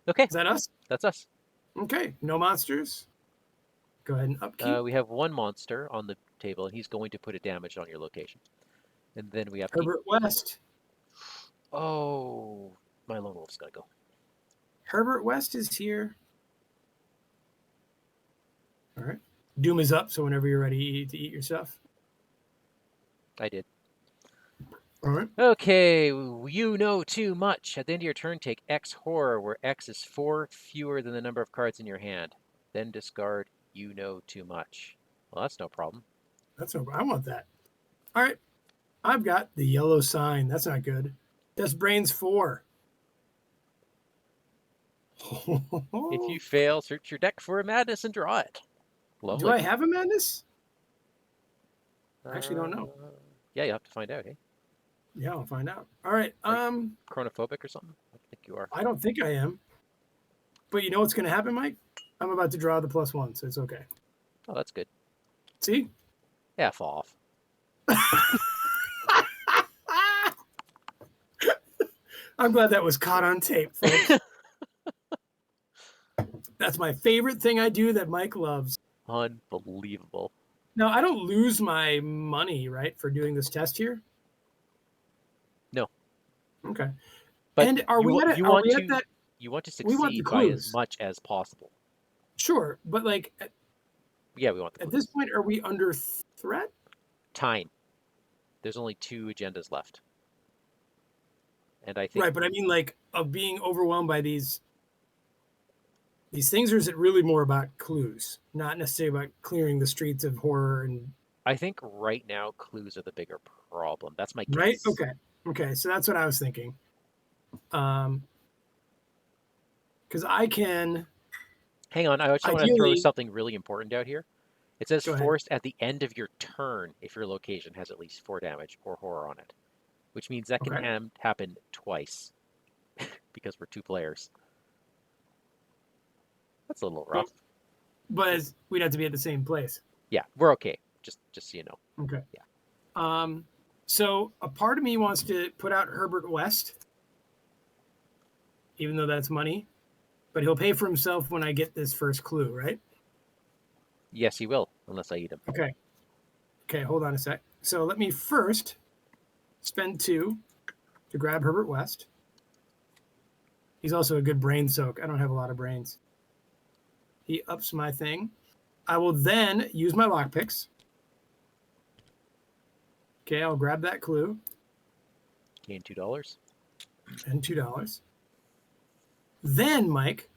Okay. Is that us? That's us. Okay, no monsters. Go ahead and upkeep. We have one monster on the table, and he's going to put a damage on your location. And then we upkeep. Herbert West. Oh, my lone wolf's got to go. Herbert West is here. All right. Doom is up, so whenever you're ready to eat your stuff. I did. All right. Okay, you know too much. At the end of your turn, take X horror, where X is 4 fewer than the number of cards in your hand. Then discard you know too much. Well, that's no problem. I want that. All right. I've got the yellow sign. That's not good. That's brains 4. If you fail, search your deck for a madness and draw it. Lovely. Do I have a madness? I actually don't know. Yeah, you have to find out, eh? Yeah, I'll find out. All right. Chronophobic or something? I think you are. I don't think I am. But you know what's going to happen, Mike? I'm about to draw the +1, so it's okay. Oh, that's good. See? F off. I'm glad that was caught on tape, folks. That's my favorite thing I do that Mike loves. Unbelievable. Now, I don't lose my money, right, for doing this test here? No. Okay. But and you want to succeed by as much as possible. Sure, but like, yeah, we want the clues. At this point, are we under threat? Time. There's only 2 agendas left. And I think... Right, but I mean, like, of being overwhelmed by these things, or is it really more about clues, not necessarily about clearing the streets of horror? And I think right now clues are the bigger problem. That's my guess. Right? Okay, so that's what I was thinking. Because I can... Hang on, I actually want to throw something really important out here. It says forced at the end of your turn if your location has at least 4 damage or horror on it. Which means that can happen twice. Because we're 2 players. That's a little rough. But we'd have to be at the same place. Yeah, we're okay. Just so you know. Okay. Yeah. So a part of me wants to put out Herbert West, even though that's money, but he'll pay for himself when I get this first clue, right? Yes, he will, unless I eat him. Okay, hold on a sec. So let me first spend 2 to grab Herbert West. He's also a good brain soak. I don't have a lot of brains. He ups my thing. I will then use my lockpicks. Okay, I'll grab that clue. Gain $2. And $2. Then, Mike,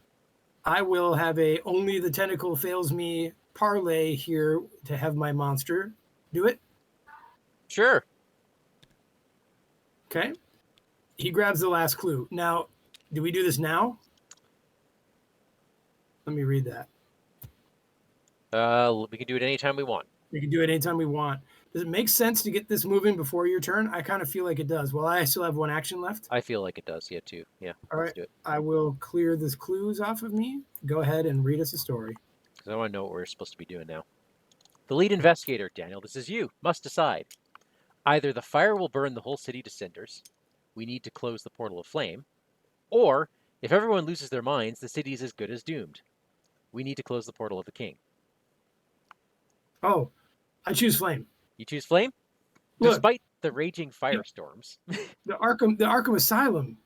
I will have a only the tentacle fails me parlay here to have my monster do it. Sure. Okay. He grabs the last clue. Now, do we do this now? Let me read that. We can do it anytime we want. We can do it anytime we want. Does it make sense to get this moving before your turn? I kind of feel like it does. Well, I still have 1 action left. I feel like it does, yeah, too. Yeah. All right. Do it. I will clear these clues off of me. Go ahead and read us a story. Because I want to know what we're supposed to be doing now. The lead investigator, Daniel, this is you, must decide. Either the fire will burn the whole city to cinders, we need to close the portal of flame, or if everyone loses their minds, the city is as good as doomed. We need to close the portal of the king. Oh, I choose flame. You choose flame? Look, despite the raging firestorms. The Arkham Asylum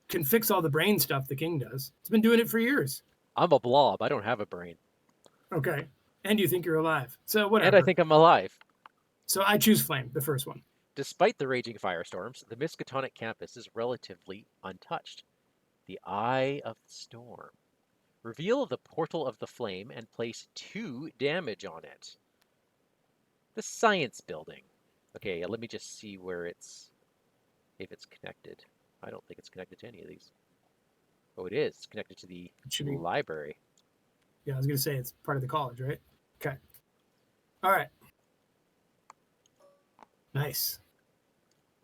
can fix all the brain stuff the king does. It's been doing it for years. I'm a blob. I don't have a brain. Okay. And you think you're alive. So whatever. And I think I'm alive. So I choose flame, the first one. Despite the raging firestorms, the Miskatonic campus is relatively untouched. The Eye of the Storm. Reveal the portal of the flame and place 2 damage on it. The science building. Okay, let me just see where if it's connected. I don't think it's connected to any of these. Oh, it is. It's connected to the library. Yeah, I was going to say it's part of the college, right? Okay. All right. Nice.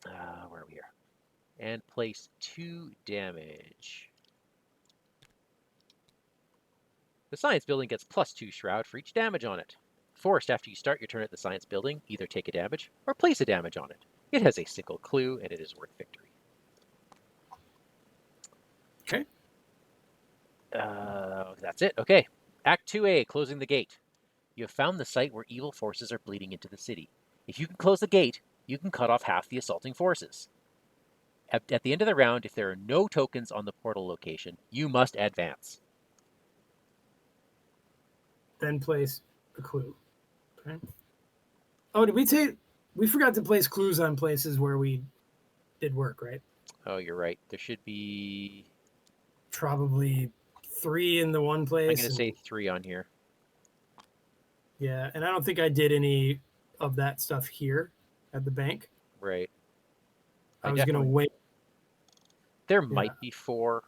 Where are we here? And place 2 damage. The science building gets +2 shroud for each damage on it. Forced after you start your turn at the science building, either take a damage or place a damage on it. It has a single clue and it is worth victory. Okay. That's it. Okay. Act 2A, closing the gate. You have found the site where evil forces are bleeding into the city. If you can close the gate, you can cut off half the assaulting forces. At the end of the round, if there are no tokens on the portal location, you must advance. Then place a clue. Okay. Oh, did we take? We forgot to place clues on places where we did work, right? Oh, you're right. There should be. Probably 3 in the one I'm place. going to say 3 on here. Yeah, and I don't think I did any of that stuff here at the bank. Right. I was gonna wait. There Yeah. might be 4,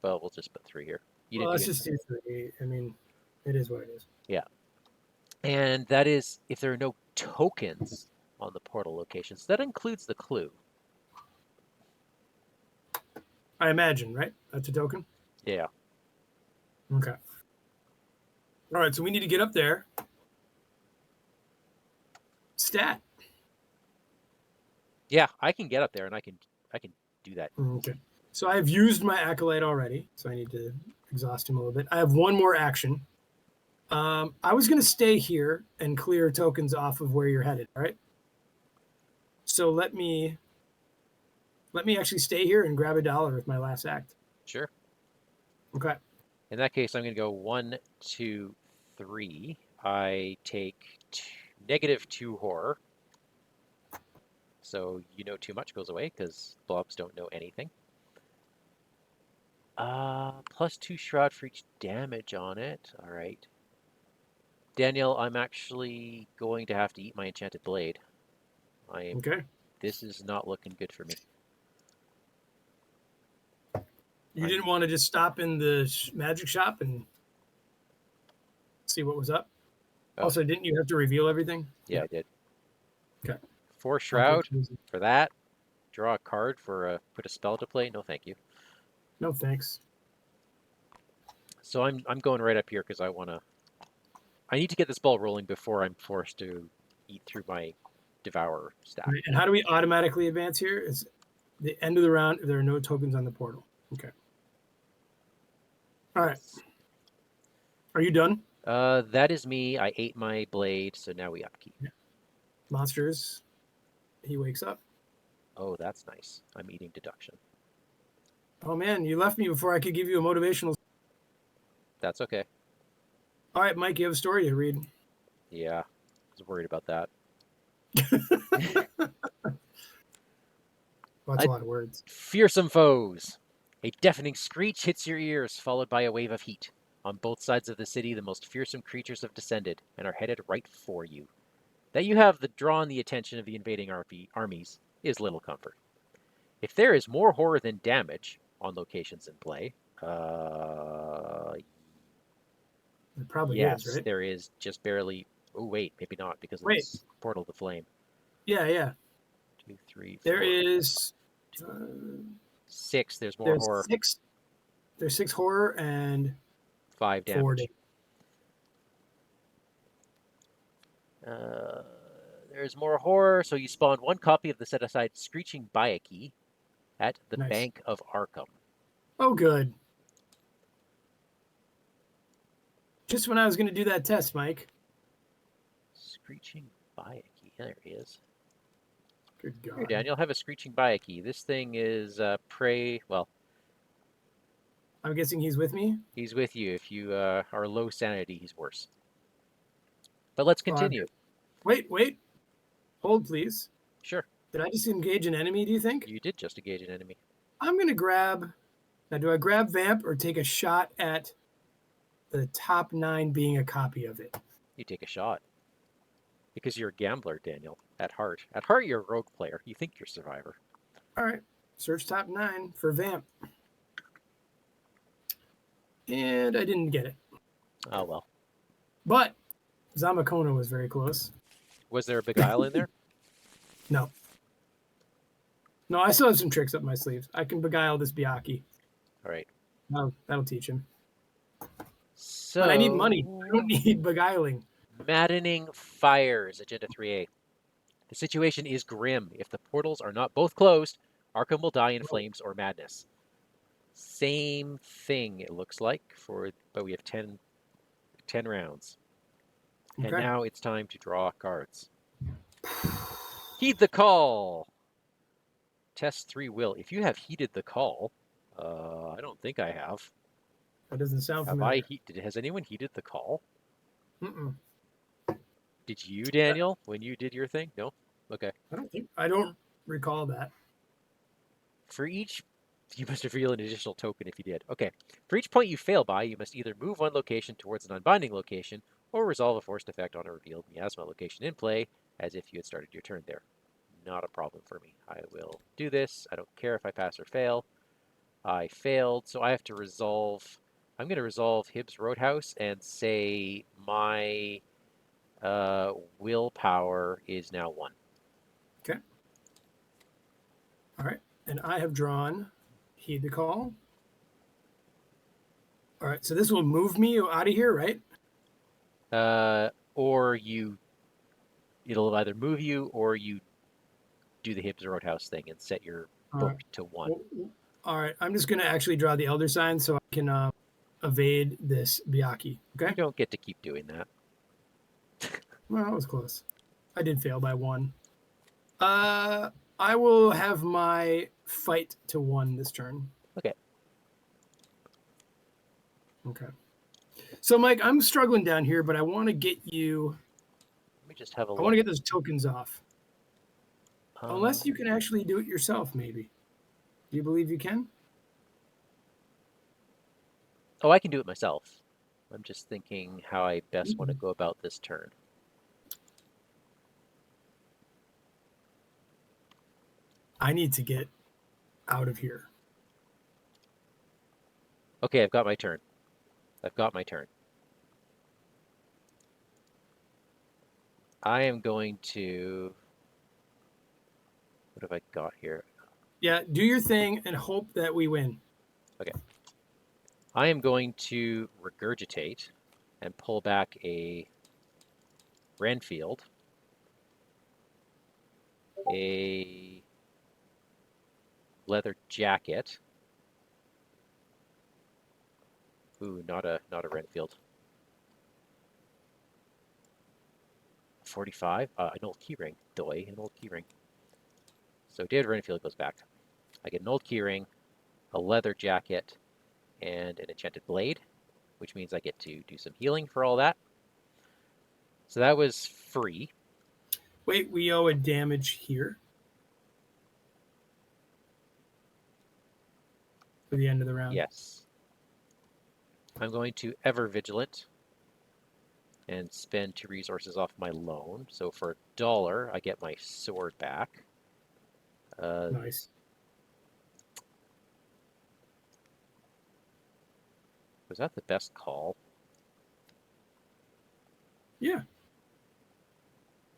but we'll just put 3 here. You Well, didn't let's do just do 3. I mean, it is what it is. Yeah. And that is if there are no tokens on the portal locations. That includes the clue. I imagine, right? That's a token. Yeah. Okay. All right, so we need to get up there. Stat. Yeah, I can get up there and I can do that. Okay. So I've used my acolyte already, so I need to exhaust him a little bit. I have one more action. I was going to stay here and clear tokens off of where you're headed. All right. So let me actually stay here and grab $1 with my last act. Sure. Okay. In that case, I'm going to go 1, 2, 3. I take -2 horror. So you know too much goes away because blobs don't know anything. +2 shroud for each damage on it. All right. Daniel, I'm actually going to have to eat my enchanted blade. Okay. This is not looking good for me. You didn't want to just stop in the magic shop and see what was up? Oh. Also, didn't you have to reveal everything? Yeah, I did. Okay. 4 shroud for that. Draw a card for put a spell to play. No, thank you. No, thanks. So I'm going right up here because I need to get this ball rolling before I'm forced to eat through my Devourer stack. Right. And how do we automatically advance here? Is the end of the round if there are no tokens on the portal. Okay. All right. Are you done? That is me. I ate my blade, so now we upkeep. Yeah. Monsters. He wakes up. Oh, that's nice. I'm eating deduction. Oh man, you left me before I could give you a motivational. That's okay. All right, Mike, you have a story to read. Yeah, I was worried about that. Well, that's a lot of words. Fearsome foes. A deafening screech hits your ears, followed by a wave of heat. On both sides of the city, the most fearsome creatures have descended and are headed right for you. That you have drawn the attention of the invading armies is little comfort. If there is more horror than damage on locations in play, It probably yes, is, right? there is just barely. Oh wait, maybe not because of this portal to flame. Yeah. 2, 3, 4. There is 6. There's more horror. 6. There's 6 horror and 5 damage. 4 damage. There's more horror, so you spawn 1 copy of the set-aside Screeching Bayaki at the Bank of Arkham. Oh, good. Just when I was going to do that test, Mike. Screeching Bayaki. There he is. Good God. Here, Daniel, have a Screeching Bayaki. This thing is prey. Well, I'm guessing he's with me? He's with you. If you are low sanity, he's worse. But let's continue. Wait. Hold, please. Sure. Did I just engage an enemy, do you think? You did just engage an enemy. I'm going to grab... Now, do I grab Vamp or take a shot at the top 9 being a copy of it? You take a shot. Because you're a gambler, Daniel, at heart. At heart, you're a rogue player. You think you're a survivor. All right. Search top 9 for Vamp. And I didn't get it. Oh, well. But Zamakona was very close. Was there a beguile in there? No. No, I still have some tricks up my sleeves. I can beguile this Biaki. All right. Oh, that'll teach him. So, but I need money. I don't need beguiling. Maddening Fires, Agenda 3A. The situation is grim. If the portals are not both closed, Arkham will die in flames or madness. Same thing, it looks like, but we have 10 rounds. And Okay. now it's time to draw cards. Heed the call. Test 3 will. If you have heeded the call, I don't think I have. That doesn't sound Have I familiar. has anyone heeded the call? Mm-mm. Did you, Daniel, when you did your thing? No? Okay. I don't recall that. For each, you must reveal an additional token if you did. Okay. For each point you fail by, you must either move one location towards an unbinding location or resolve a forced effect on a revealed miasma location in play as if you had started your turn there. Not a problem for me. I will do this. I don't care if I pass or fail. I failed, so I have to resolve. I'm going to resolve Hibbs Roadhouse and say my willpower is now 1. Okay. All right. And I have drawn Heed the Call. All right. So this will move me out of here, right? Or it'll either move you or you do the Hibbs Roadhouse thing and set your All book right. to 1. Well, all right. I'm just going to actually draw the Elder Sign so I can evade this Biaki. Okay. You don't get to keep doing that. Well, that was close. I did fail by 1. I will have my fight to 1 this turn. Okay. Okay. So, Mike, I'm struggling down here, but I want to get you. Let me just have a I look. want to get those tokens off. Unless you can actually do it yourself, maybe. Do you believe you can? Oh, I can do it myself. I'm just thinking how I best want to go about this turn. I need to get out of here. Okay, I've got my turn. I am going to. What have I got here? Yeah, do your thing and hope that we win. Okay. I am going to regurgitate and pull back a Renfield, a leather jacket. Ooh, not a Renfield. 45. An old keyring. Doy, an old keyring. So David Renfield goes back. I get an old keyring, a leather jacket, and an enchanted blade, which means I get to do some healing for all that. So that was free. Wait, we owe a damage here for the end of the round. Yes. I'm going to Ever Vigilant and spend 2 resources off my loan. So for $1, I get my sword back. Nice. Was that the best call? Yeah.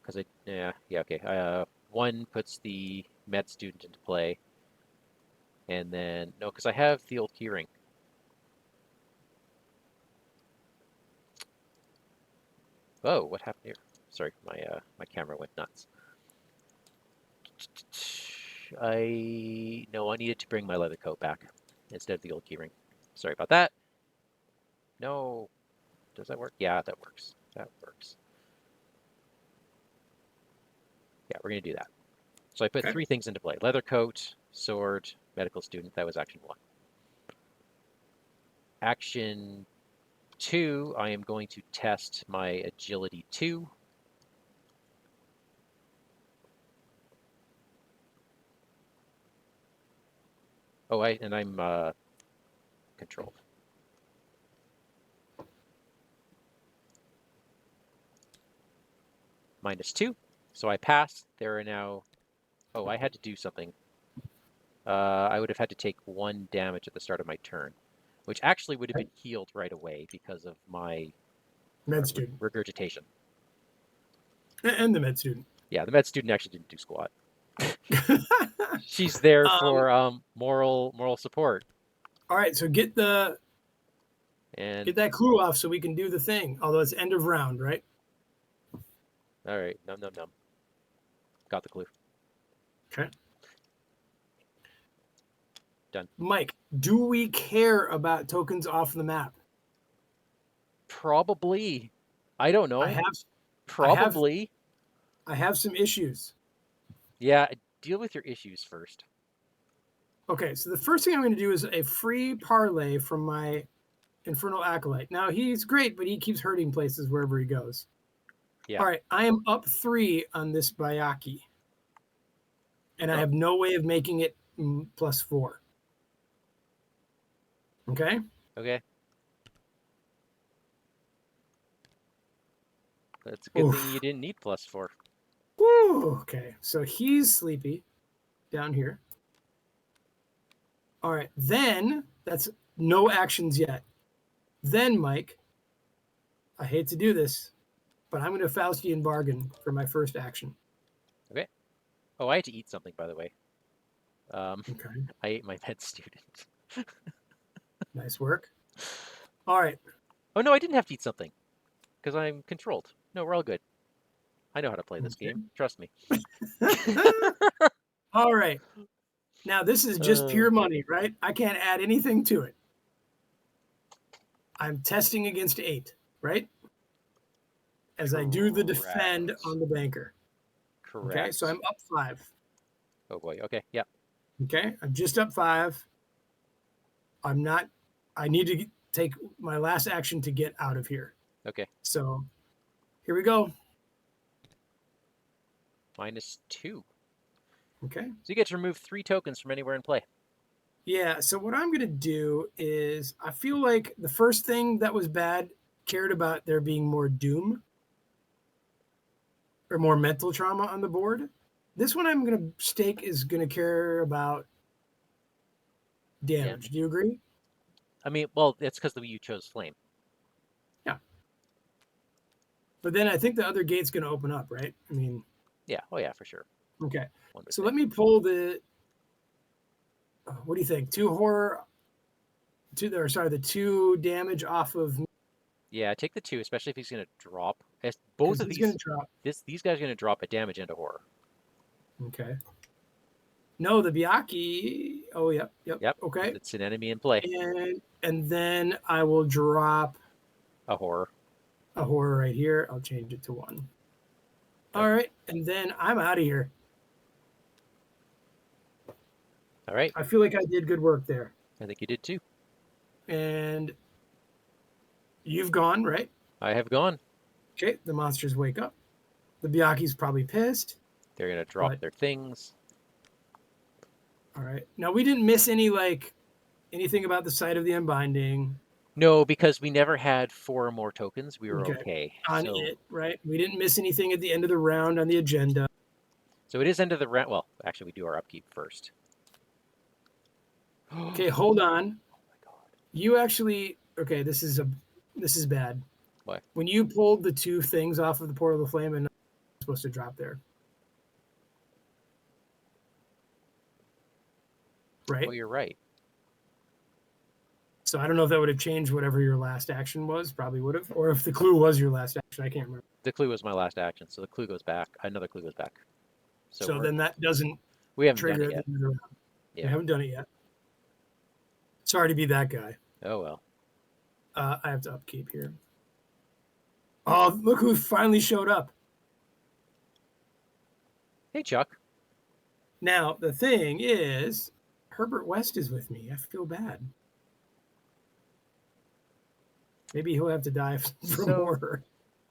Because yeah, okay. 1 puts the med student into play. And then, no, because I have the old keyring. Oh, what happened here? Sorry, my camera went nuts. I needed to bring my leather coat back instead of the old keyring. Sorry about that. No, does that work? Yeah, that works. That works. Yeah, we're gonna do that. So I put Okay. 3 things into play: leather coat, sword, medical student. That was action 1. Action 2, I am going to test my agility 2. Oh, I'm controlled. -2. So I pass. There are now. Oh, I had to do something. I would have had to take 1 damage at the start of my turn, which actually would have been healed right away because of my Med student. regurgitation. And the med student. Yeah, the med student actually didn't do squat. She's there for moral support. All right, so get that clue off so we can do the thing. Although it's end of round, right? All right, num. Got the clue. Okay. Done. Mike, do we care about tokens off the map? Probably. I don't know. I have Probably. I have some issues. Yeah, deal with your issues first. Okay, so the first thing I'm going to do is a free parlay from my Infernal Acolyte. Now, he's great, but he keeps hurting places wherever he goes. Yeah. All right, I am up 3 on this Bayaki. And I Oh. have no way of making it +4. Okay? Okay. That's a good thing Oof. you didn't need +4. Woo! Okay, so he's sleepy down here. All right, then that's no actions yet. Then, Mike, I hate to do this, but I'm going to Faustian bargain for my first action. Okay. Oh, I had to eat something, by the way. Okay, I ate my med student. nice work. All right, Oh, no, I didn't have to eat something because I'm controlled. No, we're all good. I know how to play this game. Trust me. all right. Now, this is just pure money, right? I can't add anything to it. I'm testing against 8, right? As I do the defend Correct. on the banker. Correct. Okay, so I'm up 5. Oh boy. Okay. Yeah. Okay, I'm just up 5. I'm not. I need to take my last action to get out of here. Okay. So here we go. -2. Okay. So you get to remove 3 tokens from anywhere in play. Yeah. So what I'm going to do is I feel like the first thing that was bad cared about there being more doom or more mental trauma on the board. This one I'm going to stake is going to care about damage. Do you agree? I mean, well, it's because you chose flame. Yeah. But then I think the other gate's going to open up, right? I mean. Yeah. Oh yeah, for sure. Okay. 1%. So let me pull the. What do you think? 2 horror. The 2 damage off of. Yeah, take the 2, especially if he's going to drop. Both of he's these. going to drop. These guys are going to drop a damage and a horror. Okay. No, the Biaki. Oh, yep. Okay. It's an enemy in play. And then I will drop a horror. A horror right here. I'll change it to 1. All right, and then I'm out of here. All right. I feel like I did good work there. I think you did too. And you've gone, right? I have gone. Okay, the monsters wake up. The Biaki's probably pissed. They're going to drop their things. All right. Now, we didn't miss anything about the site of the unbinding. No, because we never had 4 more tokens. We were okay. On it, right? We didn't miss anything at the end of the round on the agenda. So it is end of the round. Well, actually, we do our upkeep first. Okay, hold on. Oh my god. You actually. Okay, this is bad. What? When you pulled the 2 things off of the Portal of Flame, and not supposed to drop there. Right? Oh, you're right. So I don't know if that would have changed whatever your last action was. Probably would have. Or if the clue was your last action. I can't remember. The clue was my last action, so the clue goes back. Another clue goes back. So then that doesn't we haven't trigger done it yet. Yeah. We haven't done it yet. Sorry to be that guy. Oh, well. I have to upkeep here. Oh, look who finally showed up. Hey, Chuck. Now, the thing is, Herbert West is with me. I feel bad. Maybe he'll have to die from horror.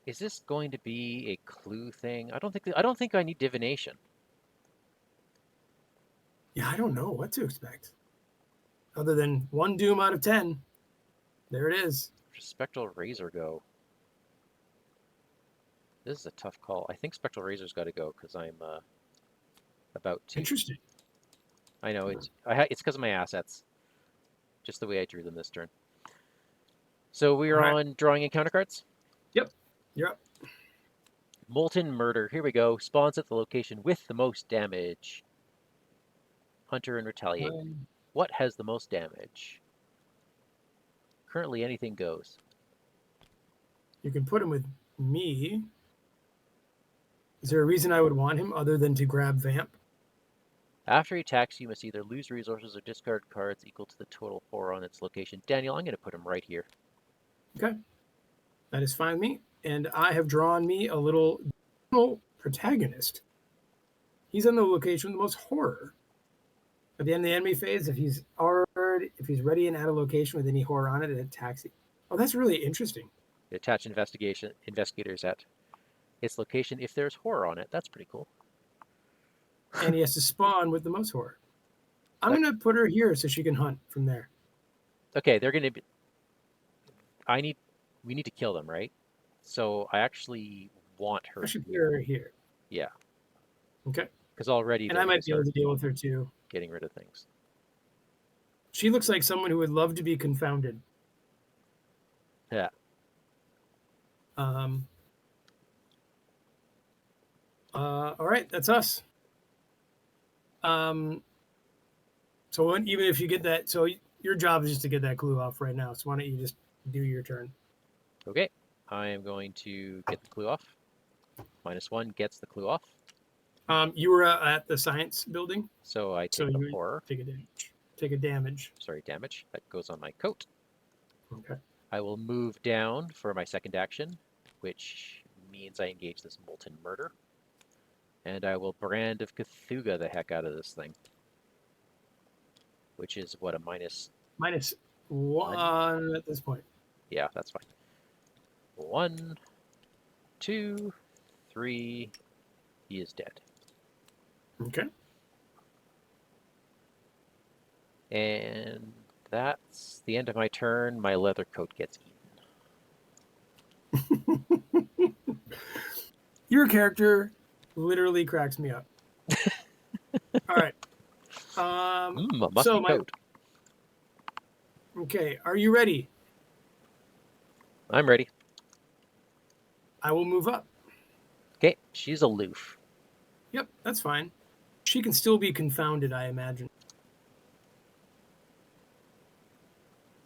Is this going to be a clue thing? I don't think I need divination. Yeah, I don't know what to expect. Other than 1 doom out of 10. There it is. Spectral Razor go. This is a tough call. I think Spectral Razor's got to go because I'm about to. Interesting. I know it's because of my assets. Just the way I drew them this turn. So we are on drawing encounter cards? Yep. You're up. Molten Murder. Here we go. Spawns at the location with the most damage. Hunter and Retaliate. What has the most damage? Currently, anything goes. You can put him with me. Is there a reason I would want him other than to grab Vamp? After he attacks, you must either lose resources or discard cards equal to the total horror on its location. Daniel, I'm going to put him right here. Okay. That is fine with me. And I have drawn me a little protagonist. He's on the location with the most horror. At the end of the enemy phase, if he's ready and at a location with any horror on it, it attacks you. Oh, that's really interesting. Attach investigators at its location if there's horror on it. That's pretty cool. And he has to spawn with the most horror. I'm going to put her here so she can hunt from there. Okay, they're going to be... We need to kill them, right? So I actually want her. I should put her here. Yeah. Okay. Because already... And I might be able to deal with her too. Getting rid of things. She looks like someone who would love to be confounded. Yeah. All right, that's us. So even if you get that, so your job is just to get that clue off right now. So why don't you just do your turn? Okay. I am going to get the clue off. -1 gets the clue off. You were at the science building. So I take the horror. Take a damage. Take a damage. Sorry, damage. That goes on my coat. Okay. I will move down for my second action, which means I engage this molten murder. And I will Brand of Cthulhu the heck out of this thing. Which is what, a -1 at this point. Yeah, that's fine. 1, 2, 3. He is dead. Okay. And that's the end of my turn. My leather coat gets eaten. Your character literally cracks me up. All right. A musty coat. Okay, are you ready? I'm ready. I will move up. Okay, she's aloof. Yep, that's fine. She can still be confounded, I imagine.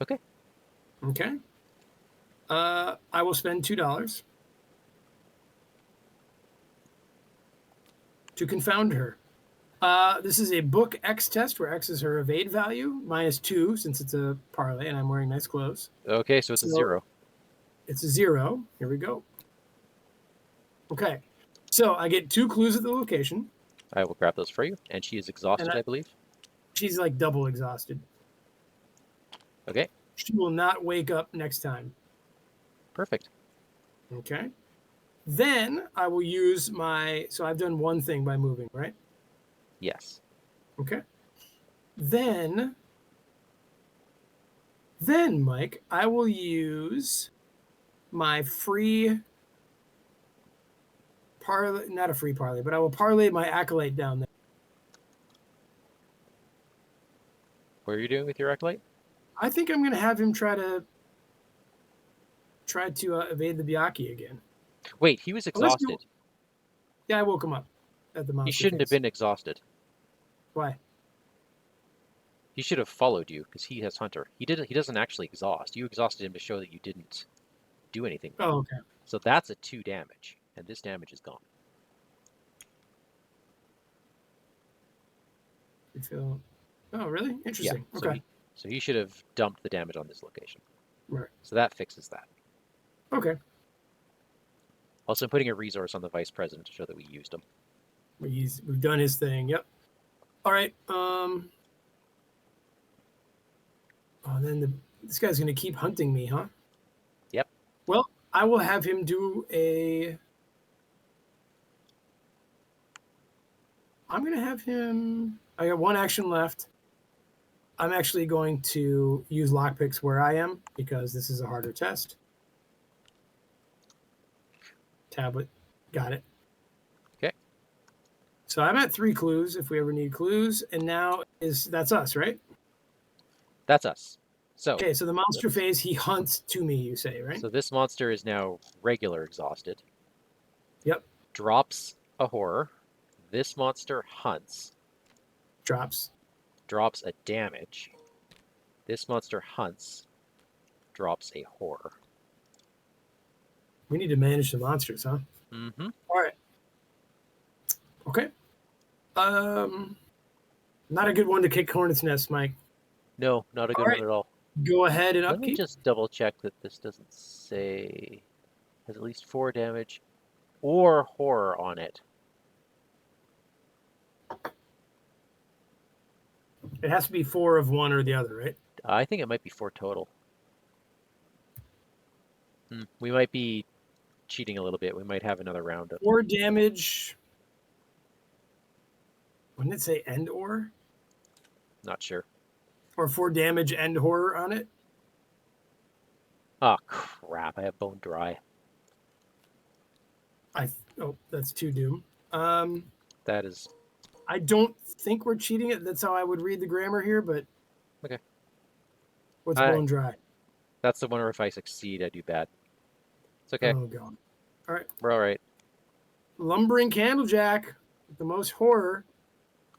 Okay. Okay. I will spend $2 to confound her. This is a book X test where X is her evade value, -2 since it's a parlay and I'm wearing nice clothes. Okay, so it's a 0. It's a 0. Here we go. Okay. So I get 2 clues at the location. I will grab those for you. And she is exhausted, I believe. She's like double exhausted. Okay. She will not wake up next time. Perfect. Okay. Then I will use so I've done one thing by moving, right? Yes. Okay. Then, Mike, I will use my free parlay, not a free parlay, but I will parlay my acolyte down there. What are you doing with your acolyte? I think I'm going to have him try to evade the Byakhee again. Wait, he was exhausted. Yeah, I woke him up at the monster. He shouldn't have been exhausted. Why? He should have followed you because he has Hunter. He doesn't actually exhaust. You exhausted him to show that you didn't do anything. Oh, okay. So that's a 2 damage, and this damage is gone. You feel? Oh, really? Interesting. Yeah, okay. So he should have dumped the damage on this location. Right. So that fixes that. Okay. Also, I'm putting a resource on the vice president to show that we used him. We've done his thing. Yep. All right. Oh, then this guy's going to keep hunting me, huh? Yep. Well, I will have him do a... I'm going to have him... I got 1 action left. I'm actually going to use lockpicks where I am because this is a harder test. Tablet. Got it. Okay. So I'm at 3 clues if we ever need clues. And now that's us, right? That's us. So okay, so the monster phase, he hunts to me, you say, right? So this monster is now regular exhausted. Yep. Drops a horror. This monster hunts. Drops a damage. This monster hunts. Drops a horror. We need to manage the monsters, huh? Mm-hmm. All right. Okay. Not a good one to kick hornet's nest, Mike. No, not a good All one right. at all. Go ahead and Let me upkeep. just double check that this doesn't say has at least 4 damage or horror on it. It has to be 4 of one or the other, right? I think it might be 4 total. We might be cheating a little bit. We might have another round of 4 damage. Wouldn't it say end or? not sure. Or 4 damage and horror on it? Oh crap! I have bone dry. Oh, that's 2 doom. That is I don't think we're cheating it. That's how I would read the grammar here, but okay. what's bone dry? That's the one where if I succeed, I do bad. It's okay. Oh god. All right. We're all right. Lumbering Candlejack, the most horror.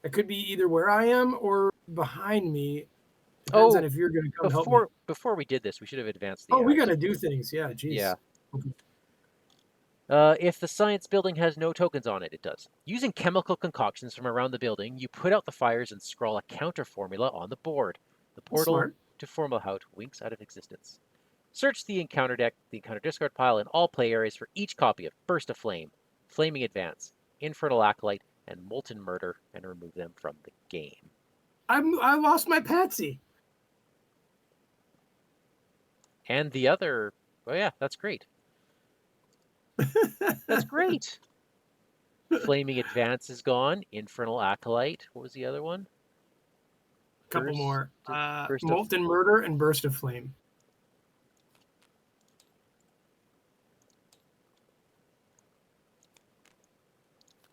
It could be either where I am or behind me. Depends on if you're going to come help me. Before we did this, we should have advanced the. Oh, we got to do things. Yeah, geez. Yeah. Okay. If the science building has no tokens on it, it does. Using chemical concoctions from around the building, you put out the fires and scrawl a counter formula on the board. The portal to Formalhaut winks out of existence. Search the encounter deck, the encounter discard pile, and all play areas for each copy of Burst of Flame, Flaming Advance, Infernal Acolyte, and Molten Murder, and remove them from the game. I lost my Patsy. And the other, oh yeah, that's great. That's great. Flaming Advance is gone. Infernal Acolyte. What was the other one? Couple more. Molten Murder and Burst of Flame.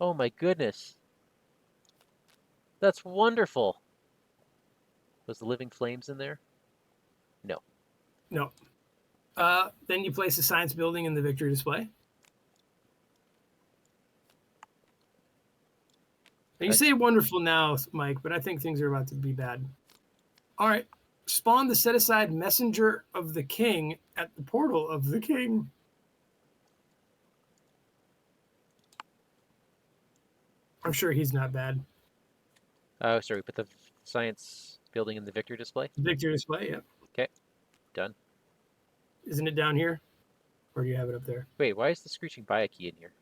Oh my goodness. That's wonderful. Was the Living Flames in there? No. No. Then you place the science building in the victory display. And you say wonderful now, Mike, but I think things are about to be bad. All right. Spawn the set-aside Messenger of the King at the portal of the King. I'm sure he's not bad. Oh, sorry. Put the science building in the victory display? Victory display, yeah. Okay. Done. Isn't it down here? Or do you have it up there? Wait, why is the Screeching Bayaki in here?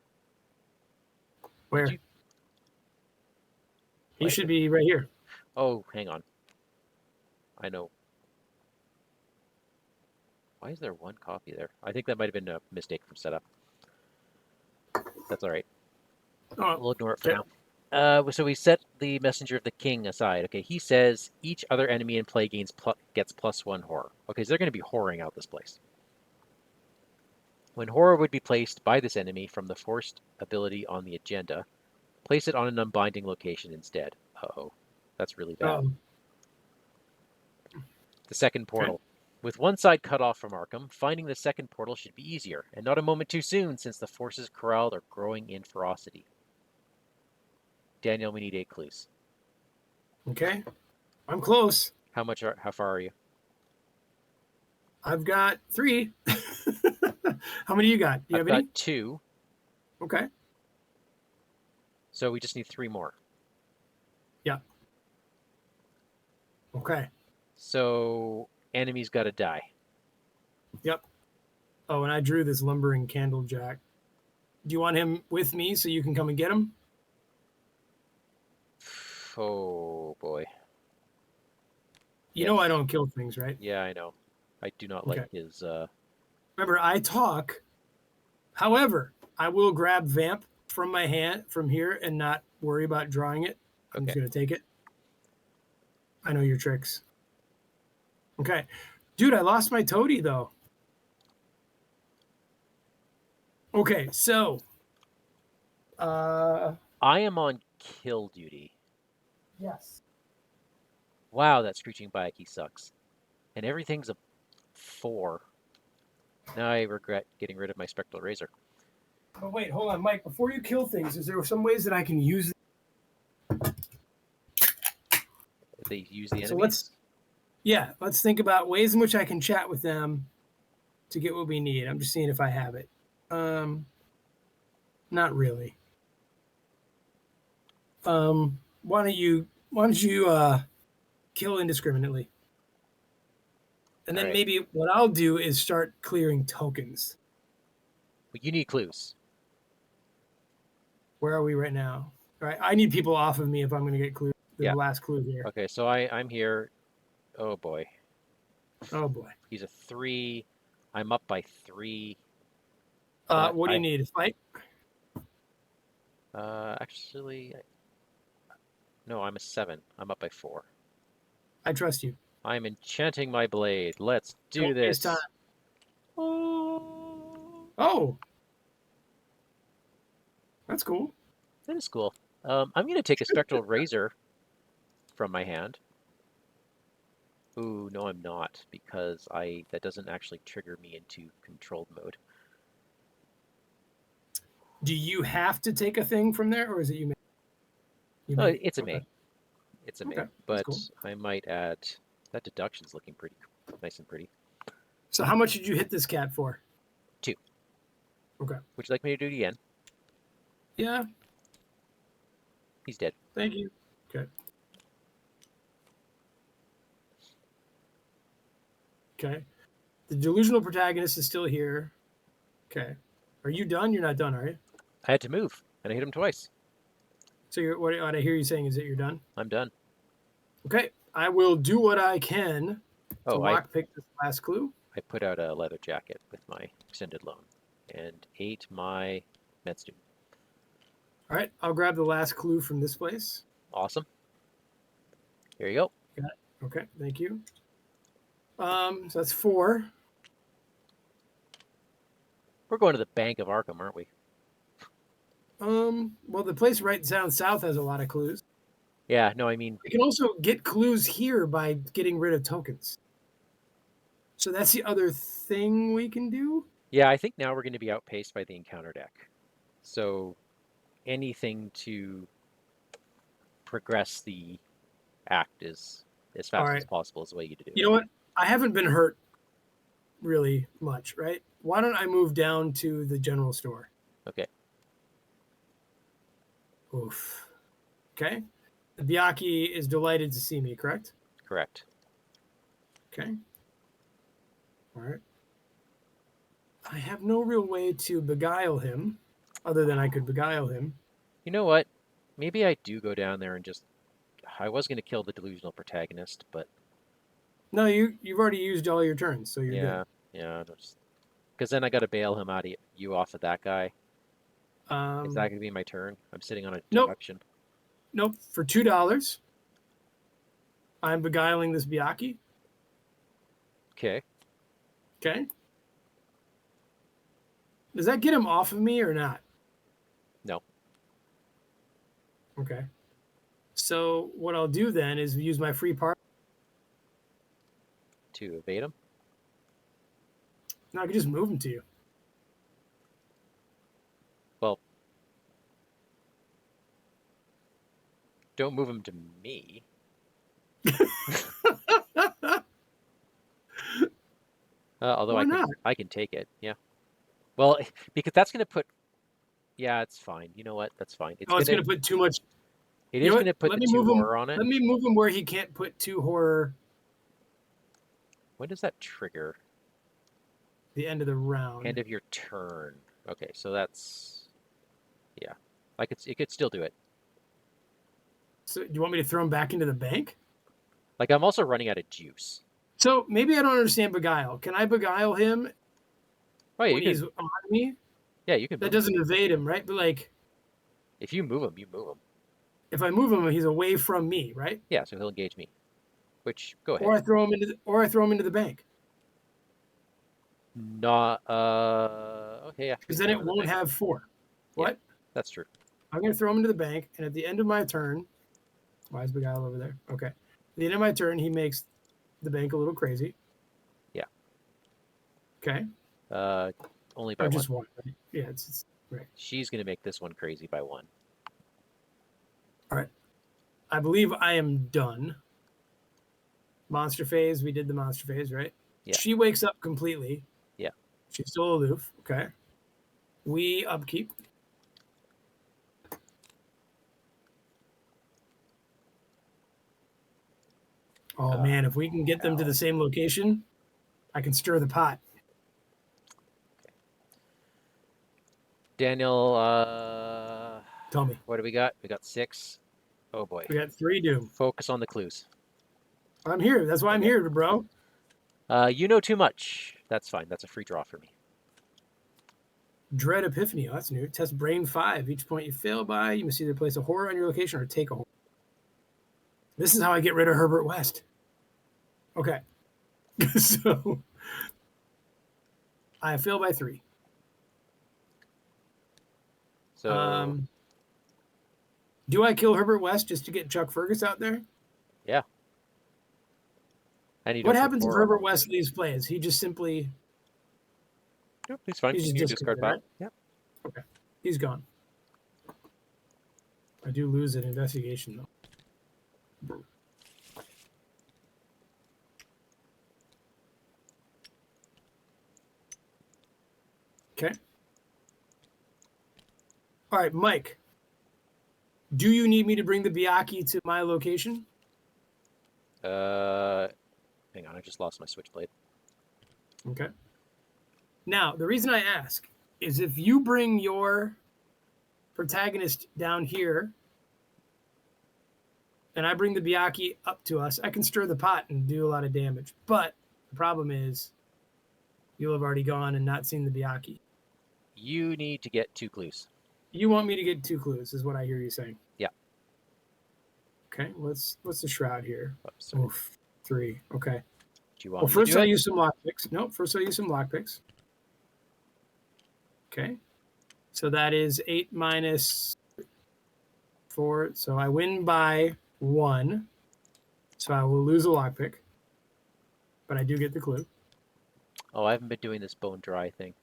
Where? He should be right here. Oh, hang on. I know. Why is there one copy there? I think that might have been a mistake from setup. That's all right. We'll ignore it for now. So we set the Messenger of the King aside. Okay, he says each other enemy in play gets +1 horror. Okay, so they're going to be horroring out this place. When horror would be placed by this enemy from the forced ability on the agenda, place it on an unbinding location instead. Uh-oh. That's really bad. The second portal. Okay. With one side cut off from Arkham, finding the second portal should be easier, and not a moment too soon since the forces corralled are growing in ferocity. Daniel, we need 8 clues. Okay. I'm close. How far are you? I've got 3. How many you got? Do you have any? I've got 2. Okay. So we just need 3 more. Yeah. Okay. So enemy's got to die. Yep. Oh, and I drew this lumbering Candlejack. Do you want him with me so you can come and get him? Oh, boy. You know I don't kill things, right? Yeah, I know. I do not like his... Remember, I talk. However, I will grab Vamp from my hand from here and not worry about drawing it. I'm just going to take it. I know your tricks. Okay. Dude, I lost my toady, though. Okay, so... I am on kill duty. Yes. Wow, that Screeching Bayaki sucks. And everything's a 4. Now I regret getting rid of my Spectral Razor. But wait, hold on, Mike. Before you kill things, is there some ways that I can use... They use the enemies? So let's think about ways in which I can chat with them to get what we need. I'm just seeing if I have it. Not really. Why don't you Why don't you kill indiscriminately? And All then right. maybe what I'll do is start clearing tokens. Well, you need clues. Where are we right now? All right, I need people off of me if I'm going to get clues. The Yeah. last clue here. Okay, so I'm here. Oh boy. Oh boy. He's a 3. I'm up by 3. But What do you need? A fight? actually, no, I'm a 7. I'm up by 4. I trust you. I'm enchanting my blade. Let's do Don't waste time. this. Oh, Oh, that's cool. that is cool. I'm going to take a spectral razor from my hand. Ooh, no, I'm not, because that doesn't actually trigger me into controlled mode. Do you have to take a thing from there, or is it you? You Oh, may. it's a Okay. May. It's a Okay, May. that's But cool. I might add that deduction's looking pretty nice and pretty. So how much did you hit this cat for? 2. Okay. Would you like me to do it again? Yeah. He's dead. Thank you. Okay. Okay. The delusional protagonist is still here. Okay. Are you done? You're not done, are you? I had to move, and I hit him twice. So what I hear you saying is that you're done. I'm done. Okay. I will do what I can to Oh, lockpick this last clue. I put out a leather jacket with my extended loan and ate my med student. All right. I'll grab the last clue from this place. Awesome. Here you go. Got it. Okay. Thank you. So that's 4. We're going to the Bank of Arkham, aren't we? Well, the place right down south has a lot of clues. Yeah, no, I mean, We can also get clues here by getting rid of tokens. So that's the other thing we can do. yeah, I think now we're going to be outpaced by the encounter deck. So anything to progress the act is as All fast as right. possible is the way you do You it. know what? I haven't been hurt really much, right? Why don't I move down to the general store? Okay. Oof. Okay. The Biaki is delighted to see me, correct? Correct. Okay. All right. I have no real way to beguile him other than I could beguile him. You know what? Maybe I do go down there and just. I was going to kill the delusional protagonist, but No, you've already used all your turns, so you're good. yeah, because then I got to bail him out of you off of that guy. Is that going to be my turn? I'm sitting on a Nope. deduction. Nope. For $2, I'm beguiling this Biaki. Okay. Okay. Does that get him off of me or not? No. Okay. So what I'll do then is use my free part. To evade him. No, I can just move him to you. Well, don't move him to me. Although Why not? I can take it. Yeah. Well, because that's going to put. Yeah, it's fine. You know what? That's fine. Oh, it's going to put too much. It You is know going what? to put Let the me 2 move him. horror on it. Let me move him where he can't put 2 horror. When does that trigger? The end of the round. End of your turn. Okay, so that's. Yeah, it could still do it. So do you want me to throw him back into the bank? Like I'm also running out of juice. So maybe I don't understand beguile. Can I beguile him Oh yeah, when he's on me? Yeah, you can. That doesn't evade him, right? But like, if you move him, you move him. if I move him, he's away from me, right? Yeah, so he'll engage me. Which go ahead. Or I throw him into the bank. Not okay. Yeah. Because then it won't have 4. What? Yeah, that's true. I'm going to throw him into the bank, and at the end of my turn, why is Beguile over there? Okay. At the end of my turn, he makes the bank a little crazy. Yeah. Okay. Only by or one. just one. Right? Yeah, it's right. She's going to make this one crazy by 1. All right. I believe I am done. Monster phase. We did the monster phase, right? Yeah. She wakes up completely. Yeah. She's still aloof. Okay. We upkeep. Oh man, if we can get them to the same location, I can stir the pot. Daniel, Tell me. what do we got? We got 6. Oh boy. We got 3 doom. Focus on the clues. I'm here. That's why I'm here, bro. You know too much. That's fine. That's a free draw for me. Dread Epiphany. Oh, that's new. Test Brain 5. Each point you fail by, you must either place a horror on your location or take a horror. This is how I get rid of Herbert West. Okay. So I fail by 3. So do I kill Herbert West just to get Chuck Fergus out there? yeah. And you What don't put happens if horror on Herbert it. West leaves play? Is he just simply Nope, he's fine. He's just You can discard discarded, pile. right? Yep. Okay. He's gone. I do lose an investigation though. Okay. All right, Mike. Do you need me to bring the Biaki to my location? Hang on, I just lost my switchblade. Okay. Now, the reason I ask is if you bring your protagonist down here and I bring the Biaki up to us, I can stir the pot and do a lot of damage. But the problem is you'll have already gone and not seen the Biaki. You need to get 2 clues. You want me to get 2 clues, is what I hear you saying. Yeah. Okay, what's the shroud here? Oh, sorry. Oof, 3. Okay. Do you want Well, me first to do I'll it? use some lockpicks. Nope, first I'll use some lockpicks. Okay. So that is 8 minus 4. So I win by 1. So I will lose a lockpick. But I do get the clue. Oh, I haven't been doing this bone dry thing.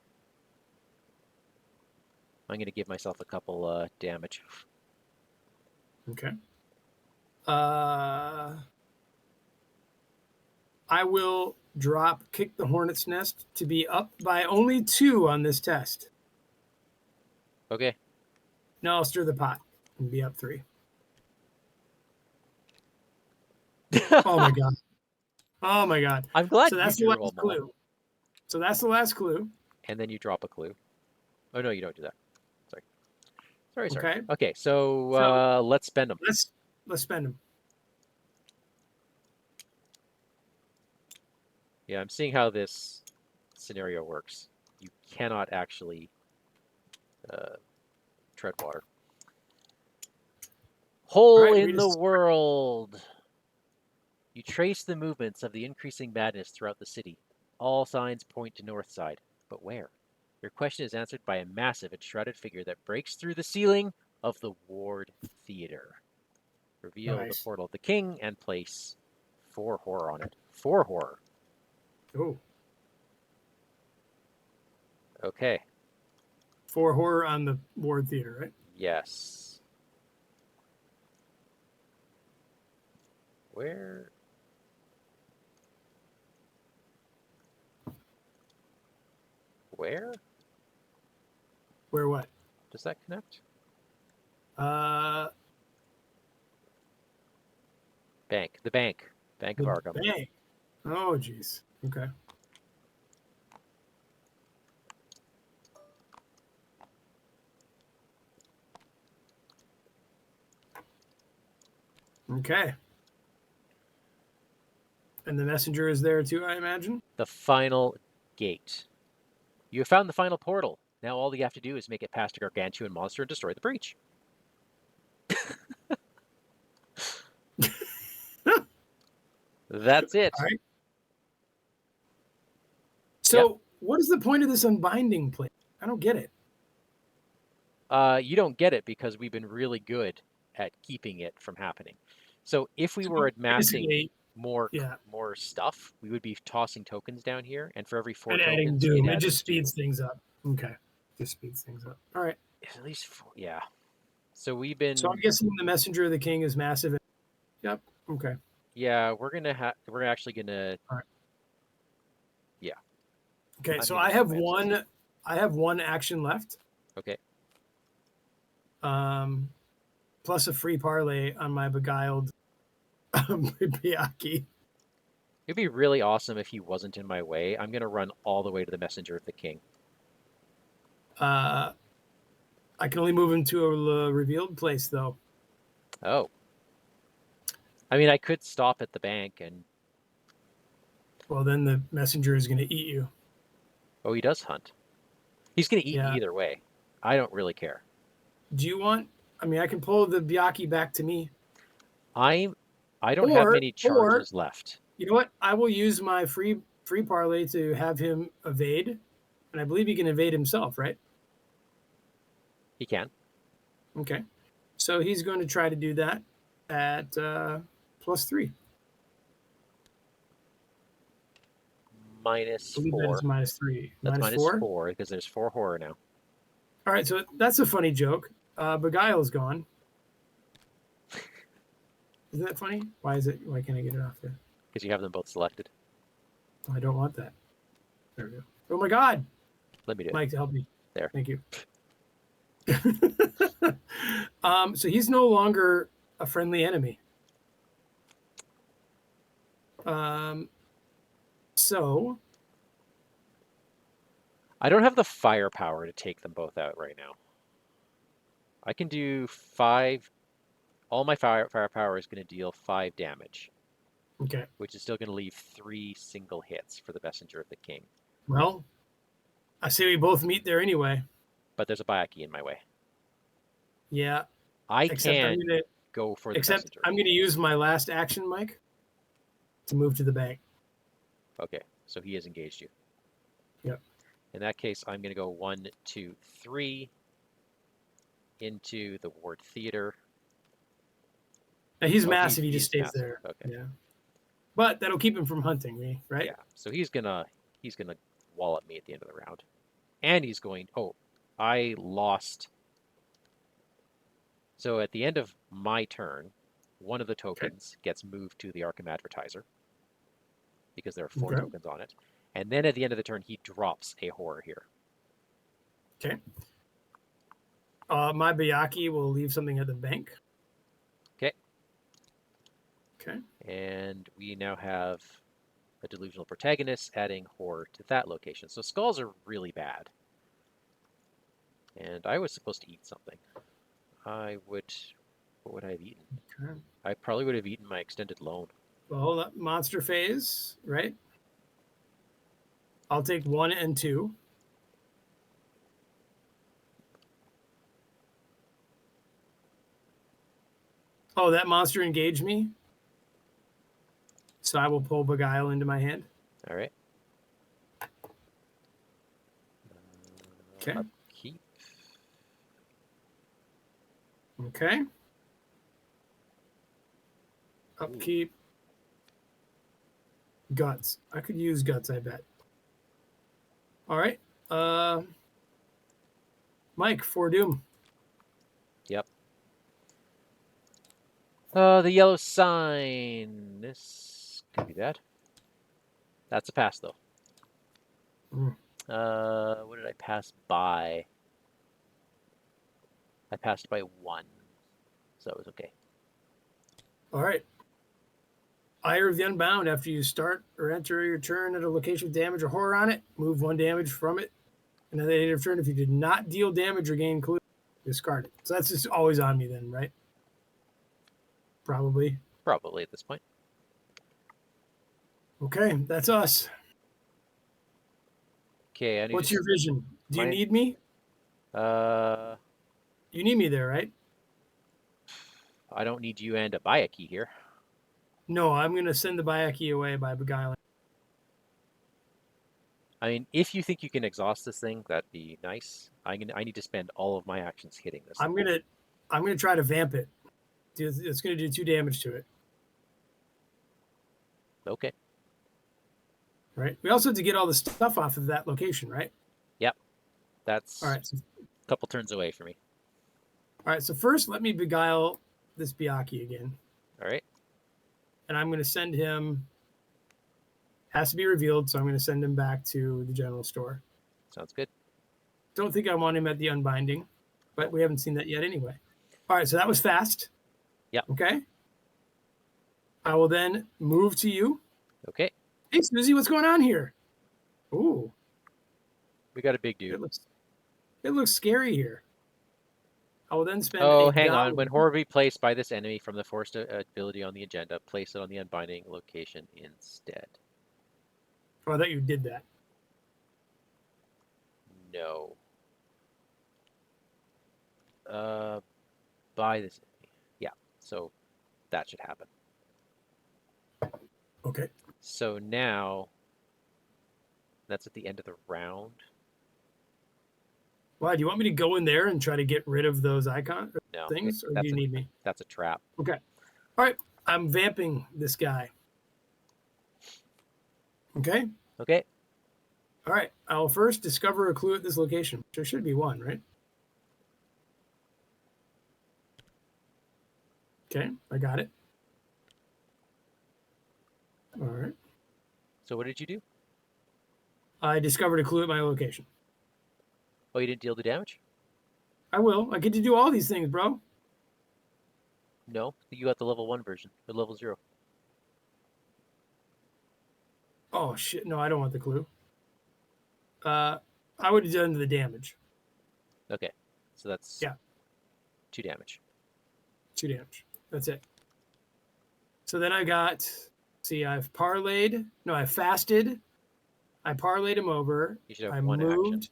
I'm going to give myself a couple damage. Okay. I will drop Kick the Hornet's Nest to be up by only 2 on this test. Okay. No, I'll stir the pot and be up 3. Oh my god. Oh my god. I'm glad So you that's the drew last them all. clue. So that's the last clue. And then you drop a clue. Oh, no, you don't do that. Sorry. Okay. Okay, so let's spend them. Let's spend them. Yeah, I'm seeing how this scenario works. You cannot actually tread water. Hole All right, in read the us. world. You trace the movements of the increasing madness throughout the city. All signs point to north side, but where? Your question is answered by a massive and shrouded figure that breaks through the ceiling of the Ward Theater. Reveal the Nice. portal of the king and place 4 horror on it. 4 horror. Oh, Okay. 4 horror on the Ward Theater, right? Yes. Where? Where? Where what? Does that connect? Bank. The bank. Bank of Arkham. Bang. Oh, jeez. Okay. Okay. And the messenger is there too, I imagine? The final gate. You have found the final portal. Now all you have to do is make it past a gargantuan monster and destroy the breach. That's it. All right. So, what is the point of this unbinding play? I don't get it. You don't get it because we've been really good at keeping it from happening. So if we were amassing Basically, more yeah. more stuff, we would be tossing tokens down here, and for every 4 And adding tokens, doom. we'd It add just doom. speeds things up. Okay. Just speeds things up. All right. At least 4, yeah. So we've been. So I'm guessing the messenger of the king is massive. Yep. Okay. Yeah, we're actually gonna. All right. Yeah. Okay. I'm So gonna I have do my one. I have one action left. Okay. Plus a free parlay on my beguiled Biaki. It'd be really awesome if he wasn't in my way. I'm gonna run all the way to the Messenger of the King. I can only move him to a revealed place, though. Oh. I mean, I could stop at the bank and... Well, then the messenger is going to eat you. Oh, he does hunt. He's gonna eat me Yeah. either way. I don't really care. Do you want? I mean, I can pull the Byaki back to me, I don't have many or charges left. you know what? I will use my free parlay to have him evade, and I believe he can evade himself, right? He can. Okay. So he's going to try to do that at +3. I Minus believe that is 4. -3. That's Minus minus 4. 4 because there's 4 horror now. All right. So that's a funny joke. Beguile's gone. Isn't that funny? Why is it? Why can't I get it off there? Because you have them both selected. I don't want that. There we go. Oh my God. Let me do it. Mike, help me. There. Thank you. So he's no longer a friendly enemy. So I don't have the firepower to take them both out right now. I can do 5. All my firepower is going to deal 5 damage. Okay. Which is still going to leave 3 single hits for the Messenger of the King. Well, I say we both meet there anyway. But there's a Bayaki in my way. Yeah. I can go for the Messenger. Except I'm going to use my last action, Mike, to move to the bank. Okay, so he has engaged you. Yep. In that case, I'm going to go 1, 2, 3 into the Ward Theater. Now he's massive. He just stays massive. there. Okay. Yeah. But that'll keep him from hunting me, right? Yeah. So he's gonna wallop me at the end of the round, and he's going. Oh, I lost. So at the end of my turn, one of the tokens gets moved to the Arkham Advertiser because there are 4 tokens on it, and then at the end of the turn, he drops a horror here. Okay. My Bayaki will leave something at the bank. Okay. Okay. And we now have a delusional protagonist adding horror to that location. So skulls are really bad. And I was supposed to eat something. What would I have eaten? Okay. I probably would have eaten my extended loan. Well, hold up. Monster phase, right? I'll take 1 and 2. Oh, that monster engaged me. So I will pull Beguile into my hand. All right. Okay. Upkeep. Okay. Upkeep. Guts. I could use guts, I bet. All right. Mike, for Doom. Yep. The yellow sign. This could be bad. That's a pass, though. What did I pass by? I passed by 1, so it was okay. All right. Ire of the Unbound. After you start or enter your turn at a location with damage or horror on it, move 1 damage from it. And at the end of turn, if you did not deal damage or gain clue, discard it. So that's just always on me then, right? Probably. Probably at this point. Okay, that's us. Okay, what's your vision? Do you need me? You need me there, right? I don't need you and a Bayaki here. No, I'm going to send the Bayaki away by beguiling. I mean, if you think you can exhaust this thing, that'd be nice. I need to spend all of my actions hitting this. I'm gonna try to vamp it. It's gonna do 2 damage to it. Okay. Right. We also have to get all the stuff off of that location, right? Yep. That's all right. A couple turns away for me. All right. So first, let me beguile this Byaki again. All right. And I'm going to send him. Has to be revealed, so I'm going to send him back to the general store. Sounds good. Don't think I want him at the unbinding, but we haven't seen that yet anyway. All right. So that was fast. Yep. Okay. I will then move to you. Okay. Hey, Susie, what's going on here? Ooh, We got a big dude. it looks scary here. I will then spend Oh, a hang on. dollar. When horror be placed by this enemy from the forced ability on the agenda, place it on the unbinding location instead. Oh, I thought you did that. No. By this enemy. Yeah, so that should happen. Okay. So now, that's at the end of the round. Why? Do you want me to go in there and try to get rid of those No, things, or do you need me? that's a trap. Okay. All right. I'm vamping this guy. Okay. Okay. All right. I'll first discover a clue at this location. There should be one, right? Okay. I got it. All right. So what did you do? I discovered a clue at my location. Oh, you didn't deal the damage? I will. I get to do all these things, bro. No, you got the level 1 version, or level 0. Oh shit! No, I don't want the clue. I would have done the damage. Okay, so that's Yeah, 2 damage. 2 damage. That's it. So then I got. See, I've parlayed. No, I fasted. I parlayed him over. You should have I 1 action. moved.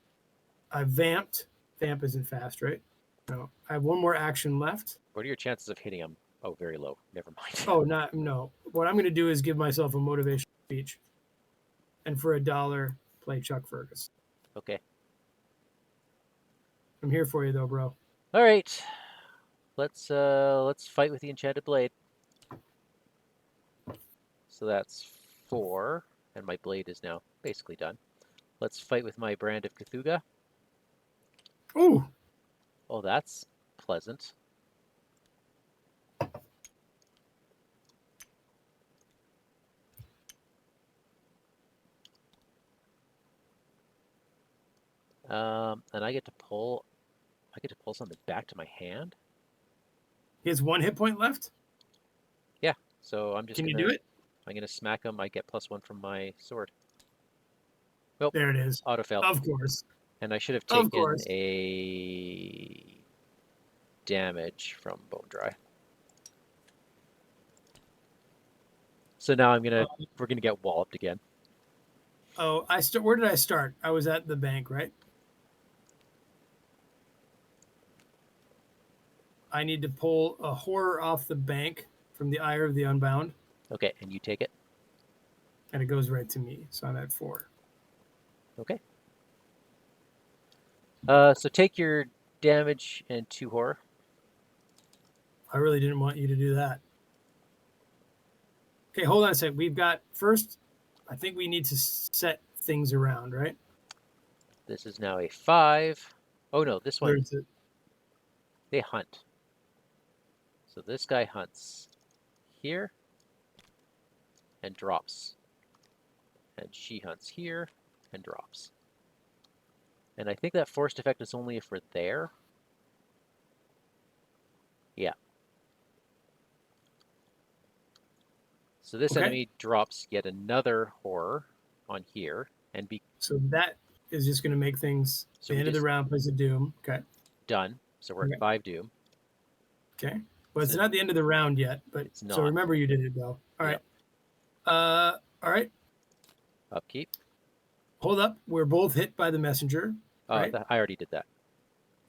I vamped. Vamp isn't fast, right? No. I have one more action left. What are your chances of hitting him? Oh, very low. Never mind. Oh, no. What I'm going to do is give myself a motivation speech, and for $1, play Chuck Fergus. Okay. I'm here for you, though, bro. All right. Let's fight with the enchanted blade. So that's 4, and my blade is now basically done. Let's fight with my brand of Cthulhu. Ooh. Oh, that's pleasant. And I get to pull something back to my hand. He has 1 hit point left. Yeah. So I'm just Can gonna you do it? I'm gonna smack him. I get +1 from my sword. Nope. There it is. Auto fail. Of course. And I should have Of taken course. a damage from bone dry. So now we're gonna get walloped again. Oh, where did I start? I was at the bank, right? I need to pull a horror off the bank from the Ire of the Unbound, Okay, and you take it. and it goes right to me. So I'm at 4. Okay. So take your damage and 2 horror. I really didn't want you to do that. Okay, hold on a sec. We've got first. I think we need to set things around, right? This is now a 5. Oh no, this one, they hunt. So this guy hunts here and drops. And she hunts here and drops. And I think that forced effect is only if we're there. Yeah. So this enemy drops yet another horror on here, and so that is just going to make things the end of the round plays a doom. Okay. Done. So we're at 5 doom. Okay. Well, it's not the end of the round yet, but it's not. So remember you did it though. All right. All right. Upkeep. Hold up. We're both hit by the messenger. Right? I already did that.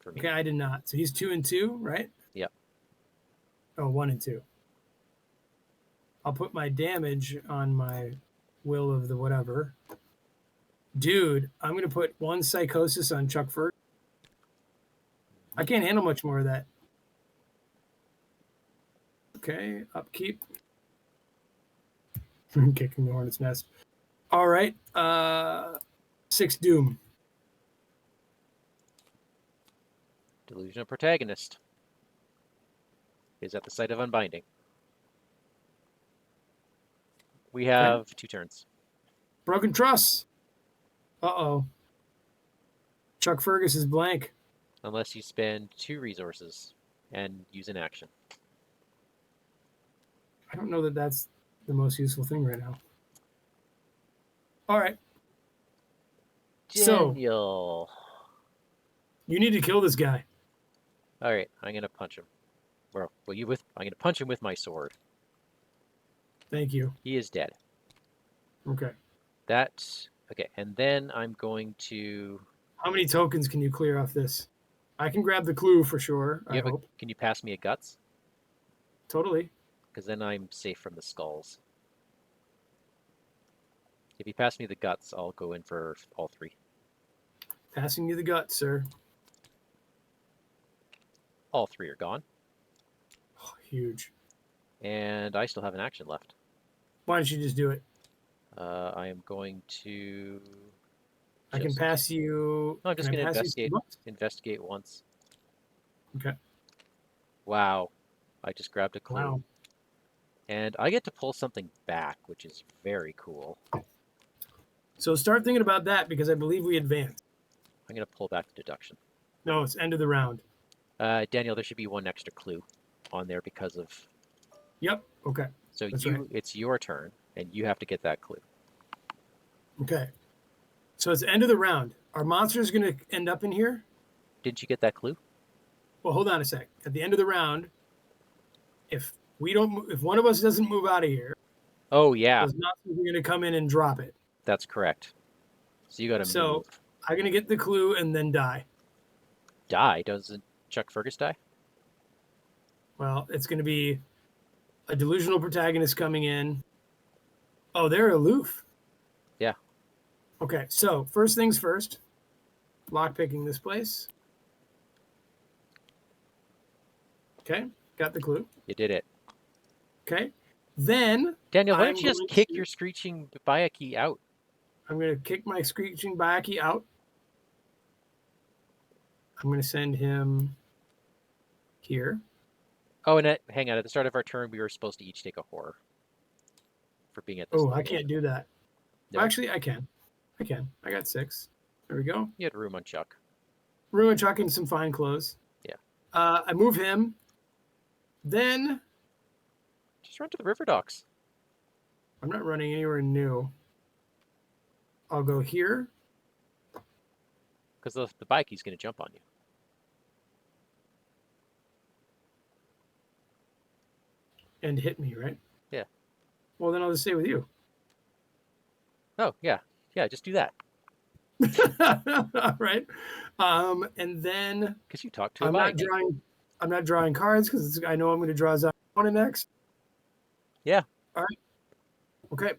For me. Okay, I did not. So he's 2 and 2, right? Yep. Oh, 1 and 2. I'll put my damage on my will of the whatever. Dude, I'm going to put 1 psychosis on Chuck first. I can't handle much more of that. Okay, upkeep. Kicking the hornet's nest. All right, 6 doom. Delusion of protagonist is at the site of unbinding. We have 2 turns. Broken truss. Uh-oh. Chuck Fergus is blank. Unless you spend 2 resources and use an action. I don't know that that's the most useful thing right now. All right. So Daniel. you need to kill this guy. All right, I'm gonna punch him. Well, I'm gonna punch him with my sword. Thank you. He is dead. Okay. That's okay. And then I'm going to. How many tokens can you clear off this? I can grab the clue for sure. I hope. Can you pass me a guts? Totally. Because then I'm safe from the skulls. If you pass me the guts, I'll go in for all three. Passing you the guts, sir. All three are gone. Oh, huge. And I still have an action left. Why don't you just do it? I am going to. I can pass you. No, I'm just going to investigate once. Okay. Wow. I just grabbed a clue. Wow. And I get to pull something back, which is very cool. So start thinking about that because I believe we advance. I'm going to pull back the deduction. No, it's end of the round. Daniel, there should be one extra clue on there because of. Yep. Okay. So right. It's your turn, and you have to get that clue. Okay. So it's the end of the round. Our monster is going to end up in here. Didn't you get that clue? Well, hold on a sec. At the end of the round, if one of us doesn't move out of here, oh yeah, those monsters are going to come in and drop it. That's correct. So you got to move. So I'm going to get the clue and then die. Die? Doesn't Chuck Fergus die? Well, it's going to be a delusional protagonist coming in. Oh, they're aloof. Yeah. Okay, so first things first. Lockpicking this place. Okay, got the clue. You did it. Okay, then Daniel, why don't you just kick your screeching Bayaki out? I'm going to kick my screeching Bayaki out. I'm going to send him here. Oh, and hang on. At the start of our turn, we were supposed to each take a horror for being at this Oh, level. I can't do that. No? Well, actually, I can. I got 6. There we go. You had room on Chuck. Room on Chuck and some fine clothes. Yeah. I move him. Then. Just run to the river docks. I'm not running anywhere new. I'll go here. Because the Bayakie's going to jump on you. And hit me, right? Yeah. Well, then I'll just stay with you. Oh, yeah. Yeah, just do that. All right. And then because you talked to a I'm not drawing cards because I know I'm going to draw Zana next. Yeah. All right. Okay.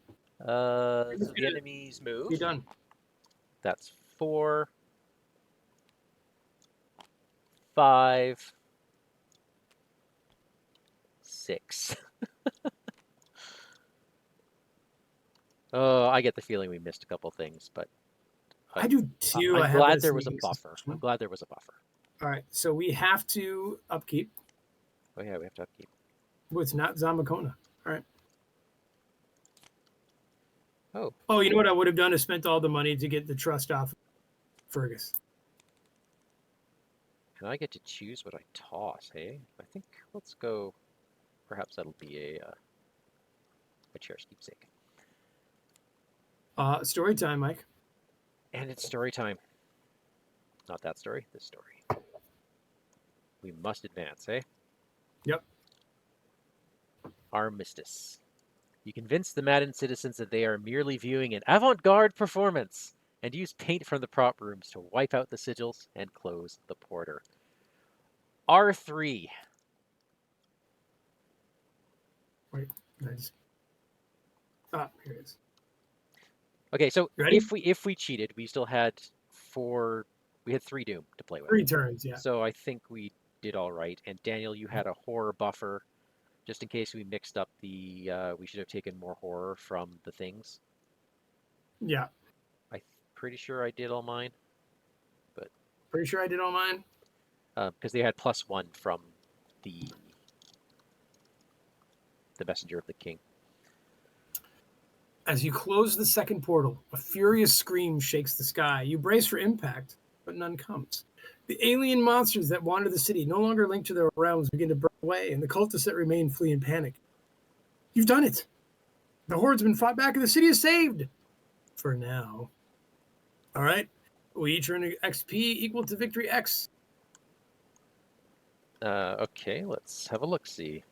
So the enemies move. You're done. That's 4, 5, 6. Oh, I get the feeling we missed a couple things, but I do too. I'm glad there was a buffer. I'm glad there was a buffer. All right, so we have to upkeep. Oh yeah, we have to upkeep. Oh, it's not Zamakona. All right. Oh, you know what I would have done is spent all the money to get the trust off Fergus. And I get to choose what I toss, hey? I think let's go. Perhaps that'll be a cherished keepsake. Story time, Mike. And it's story time. Not that story, this story. We must advance, eh? Yep. Armistice. You convince the maddened citizens that they are merely viewing an avant-garde performance and use paint from the prop rooms to wipe out the sigils and close the porter. R3. Wait, nice. Ah, here it is. Okay, so Ready? if we cheated, we still had 3 doom to play with. 3 turns, yeah. So I think we did all right. And Daniel, you had a horror buffer, just in case we mixed up the. We should have taken more horror from the things. Yeah. I'm pretty sure I did all mine, but. Pretty sure I did all mine. Because they had +1 from the messenger of the king. As you close the second portal, a furious scream shakes the sky. You brace for impact, but none comes. The alien monsters that wander the city, no longer linked to their realms, begin to burn away, and the cultists that remain flee in panic. You've done it. The horde's been fought back, and the city is saved. for now. All right. We each earn XP equal to victory X. Okay, let's have a look-see.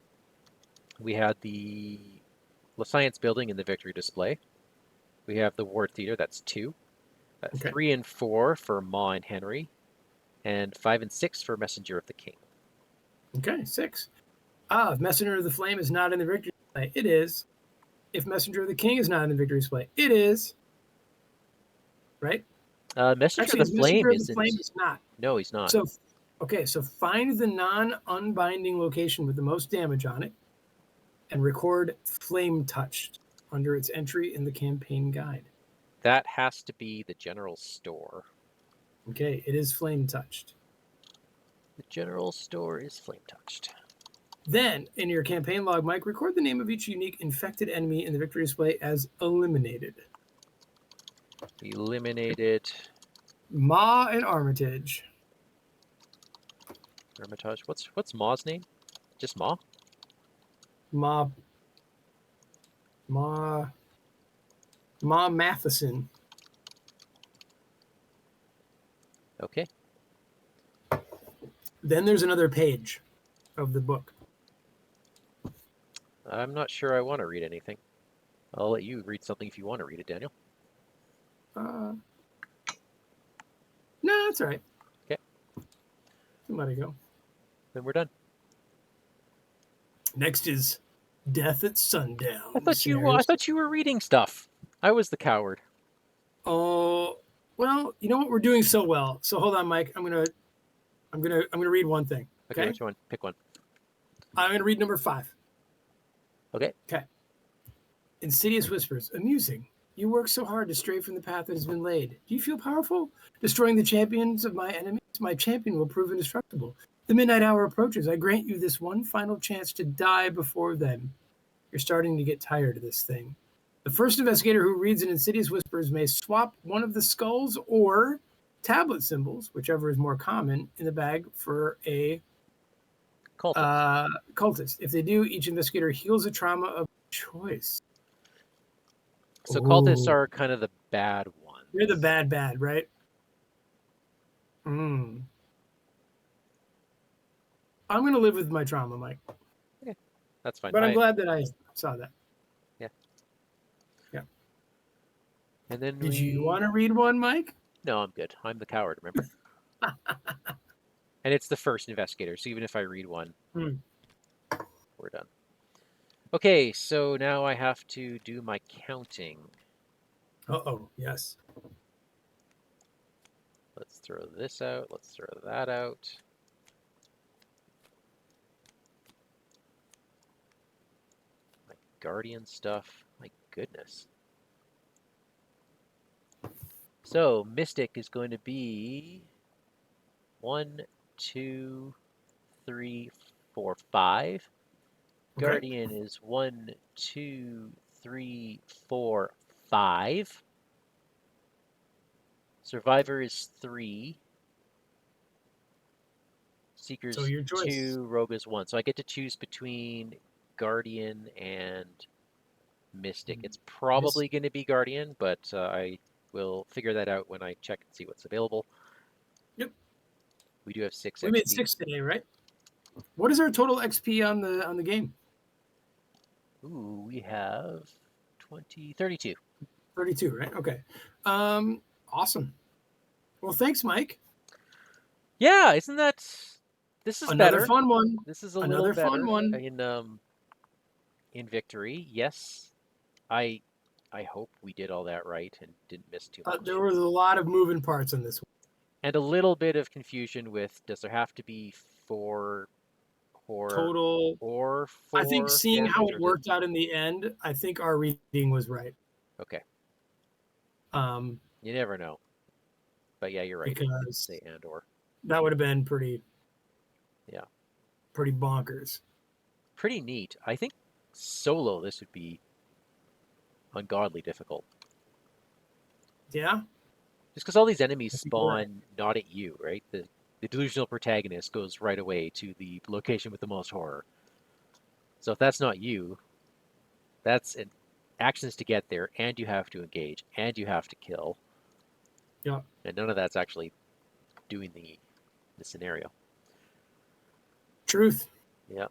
We had the Science Building in the victory display. We have the War Theater, that's 2. Okay. 3 and 4 for Ma and Henry, and 5 and 6 for Messenger of the King. Okay, 6. If Messenger of the Flame is not in the victory display, it is. If Messenger of the King is not in the victory display, it is. Right? Messenger Actually, of the Messenger Flame of the isn't. Flame is not. No, he's not. So, okay, so find the non-unbinding location with the most damage on it and record Flame Touched under its entry in the campaign guide. That has to be the General Store. Okay, it is Flame Touched. The General Store is flame touched. Then, in your campaign log, Mike, record the name of each unique infected enemy in the victory display as eliminated. Eliminated. Ma and Armitage. Armitage. What's Ma's name? Just Ma? Ma Matheson. Okay. Then there's another page of the book. I'm not sure I want to read anything. I'll let you read something if you want to read it, Daniel. No, that's all right. Okay. Let it go. Then we're done. Next is Death at Sundown. I thought you were reading stuff. I was the coward. Oh, well, you know what? We're doing so well. So hold on, Mike. I'm gonna read one thing. Okay, which one? Pick one. I'm gonna read number 5. Okay. Okay. Insidious Whispers. Amusing. You work so hard to stray from the path that has been laid. Do you feel powerful? Destroying the champions of my enemies, my champion will prove indestructible. The midnight hour approaches. I grant you this one final chance to die before then. You're starting to get tired of this thing. The first investigator who reads an Insidious Whispers may swap one of the skulls or tablet symbols, whichever is more common, in the bag for a cultist. If they do, each investigator heals a trauma of choice. So cultists are kind of the bad ones. They're the bad, right? I'm going to live with my trauma, Mike. Okay, that's fine. But I'm glad that I saw that. Yeah. Yeah. And then Did you want to read one, Mike? No, I'm good. I'm the coward, remember? And it's the first investigator, so even if I read one, we're done. Okay, so now I have to do my counting. Uh-oh, yes. Let's throw this out. Let's throw that out. My guardian stuff. My goodness. So, Mystic is going to be 1, 2, 3, 4, 5. Okay. Guardian is 1, 2, 3, 4, 5. Survivor is 3. Seeker's So your choice. 2, Rogue is 1. So I get to choose between Guardian and Mystic. It's probably going to be Guardian, but I will figure that out when I check and see what's available. Yep. We do have 6 XP. We made 6 today, right? What is our total XP on the game? Ooh, we have 32. 32, right? Okay. Awesome. Well, thanks, Mike. Yeah, isn't that... This is another better. Fun one. This is a another little better fun one. In Victory. Yes, I hope we did all that right and didn't miss too much. There was a lot of moving parts on this one. And a little bit of confusion with, does there have to be 4 horror total or 4? I think seeing damage, how it worked out in the end, I think our reading was right. Okay. You never know. But yeah, you're right. Because say and or. That would have been pretty bonkers. Pretty neat. I think solo this would be ungodly difficult. Yeah? Just because all these enemies spawn not at you, right? The delusional protagonist goes right away to the location with the most horror. So if that's not you, that's actions to get there, and you have to engage, and you have to kill. Yeah. And none of that's actually doing the scenario. Truth. Yeah.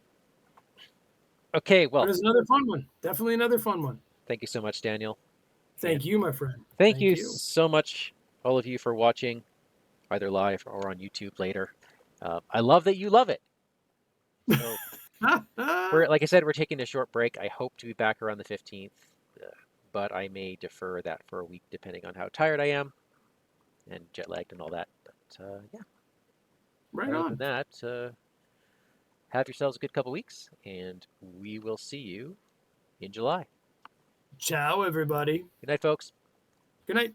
Okay, But well, it's another fun one. Definitely another fun one. thank you so much, Daniel. Thank And you, my friend. thank Thank you you. so much, all of you, for watching, either live or on YouTube later. I love that you love it. So, like I said, we're taking a short break. I hope to be back around the 15th, but I may defer that for a week depending on how tired I am and jet lagged and all that. But yeah, Right other on. than that, have yourselves a good couple weeks, and we will see you in July. Ciao, everybody. Good night, folks. Good night.